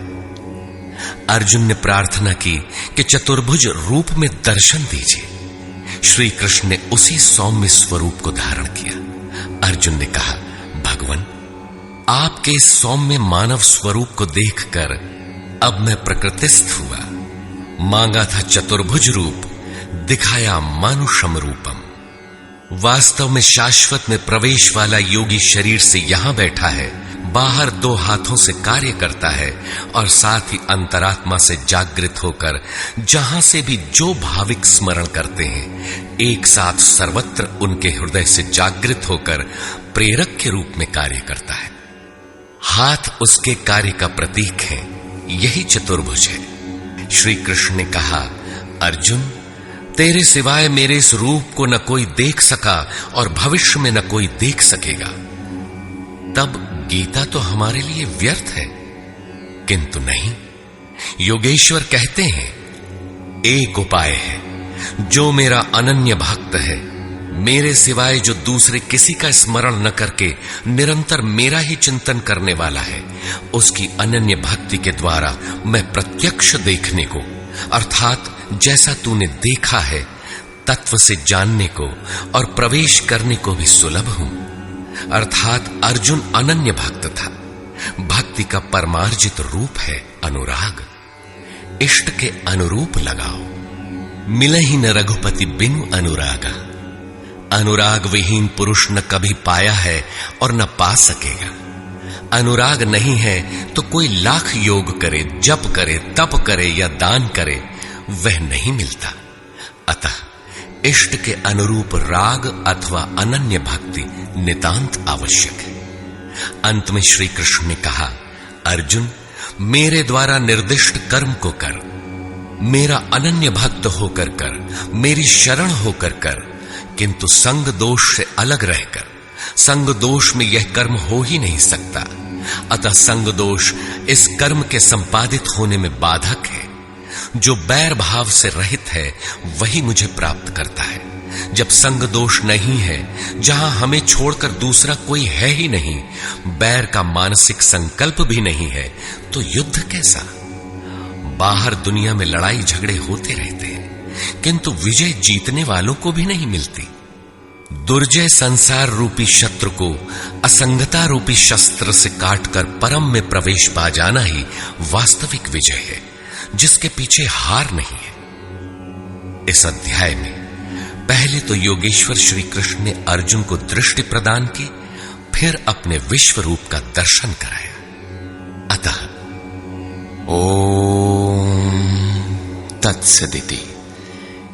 S3: अर्जुन ने प्रार्थना की कि चतुर्भुज रूप में दर्शन दीजिए। श्री कृष्ण ने उसी सौम्य स्वरूप को धारण किया। अर्जुन ने कहा, भगवान, आपके इस सौम्य मानव स्वरूप को देखकर अब मैं प्रकृतिस्थ हुआ। मांगा था चतुर्भुज रूप, दिखाया मानुषम रूपम। वास्तव में शाश्वत में प्रवेश वाला योगी शरीर से यहां बैठा है, बाहर दो हाथों से कार्य करता है और साथ ही अंतरात्मा से जागृत होकर जहां से भी जो भाविक स्मरण करते हैं, एक साथ सर्वत्र उनके हृदय से जागृत होकर प्रेरक के रूप में कार्य करता है। हाथ उसके कार्य का प्रतीक है। यही चतुर्भुज है। श्री कृष्ण ने कहा, अर्जुन, तेरे सिवाय मेरे इस रूप को न कोई देख सका और भविष्य में न कोई देख सकेगा। तब गीता तो हमारे लिए व्यर्थ है। किंतु नहीं, योगेश्वर कहते हैं, एक उपाय है। जो मेरा अनन्य भक्त है, मेरे सिवाय जो दूसरे किसी का स्मरण न करके निरंतर मेरा ही चिंतन करने वाला है, उसकी अनन्य भक्ति के द्वारा मैं प्रत्यक्ष देखने को, अर्थात जैसा तूने देखा है, तत्व से जानने को और प्रवेश करने को भी सुलभ हूं। अर्थात अर्जुन अनन्य भक्त था। भक्ति का परमार्जित रूप है अनुराग। इष्ट के अनुरूप लगाओ। मिले ही न रघुपति बिनु अनुरागा। अनुराग विहीन पुरुष न कभी पाया है और न पा सकेगा। अनुराग नहीं है तो कोई लाख योग करे, जप करे, तप करे या दान करे, वह नहीं मिलता। अतः इष्ट के अनुरूप राग अथवा अनन्य भक्ति नितांत आवश्यक है। अंत में श्री कृष्ण ने कहा, अर्जुन, मेरे द्वारा निर्दिष्ट कर्म को कर, मेरा अनन्य भक्त होकर कर, मेरी शरण होकर कर, किंतु संग दोष से अलग रहकर। संग दोष में यह कर्म हो ही नहीं सकता। अतः संग दोष इस कर्म के संपादित होने में बाधक है। जो बैर भाव से रहित है वही मुझे प्राप्त करता है। जब संग दोष नहीं है, जहां हमें छोड़कर दूसरा कोई है ही नहीं, बैर का मानसिक संकल्प भी नहीं है, तो युद्ध कैसा? बाहर दुनिया में लड़ाई झगड़े होते रहते हैं, किंतु विजय जीतने वालों को भी नहीं मिलती। दुर्जय संसार रूपी शत्रु को असंगता रूपी शस्त्र से काटकर परम में प्रवेश पा जाना ही वास्तविक विजय है, जिसके पीछे हार नहीं है। इस अध्याय में पहले तो योगेश्वर श्री कृष्ण ने अर्जुन को दृष्टि प्रदान की, फिर अपने विश्व रूप का दर्शन कराया। अतः ओम तत्सदिति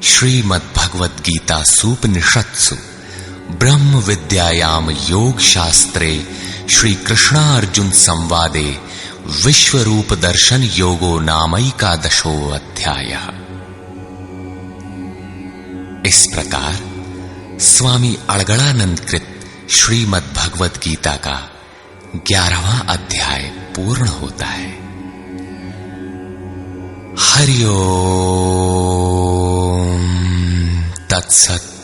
S3: श्रीमद्भगवद गीता सूपनिषत्सु ब्रह्म विद्यायाम योग शास्त्रे श्री कृष्णार्जुन संवादे विश्वरूप दर्शन योगो नामैकादशो अध्यायः। इस प्रकार स्वामी अड़गड़ानंद कृत श्रीमद् भगवद गीता का 11वां अध्याय पूर्ण होता है। हरि ओम तत्सत।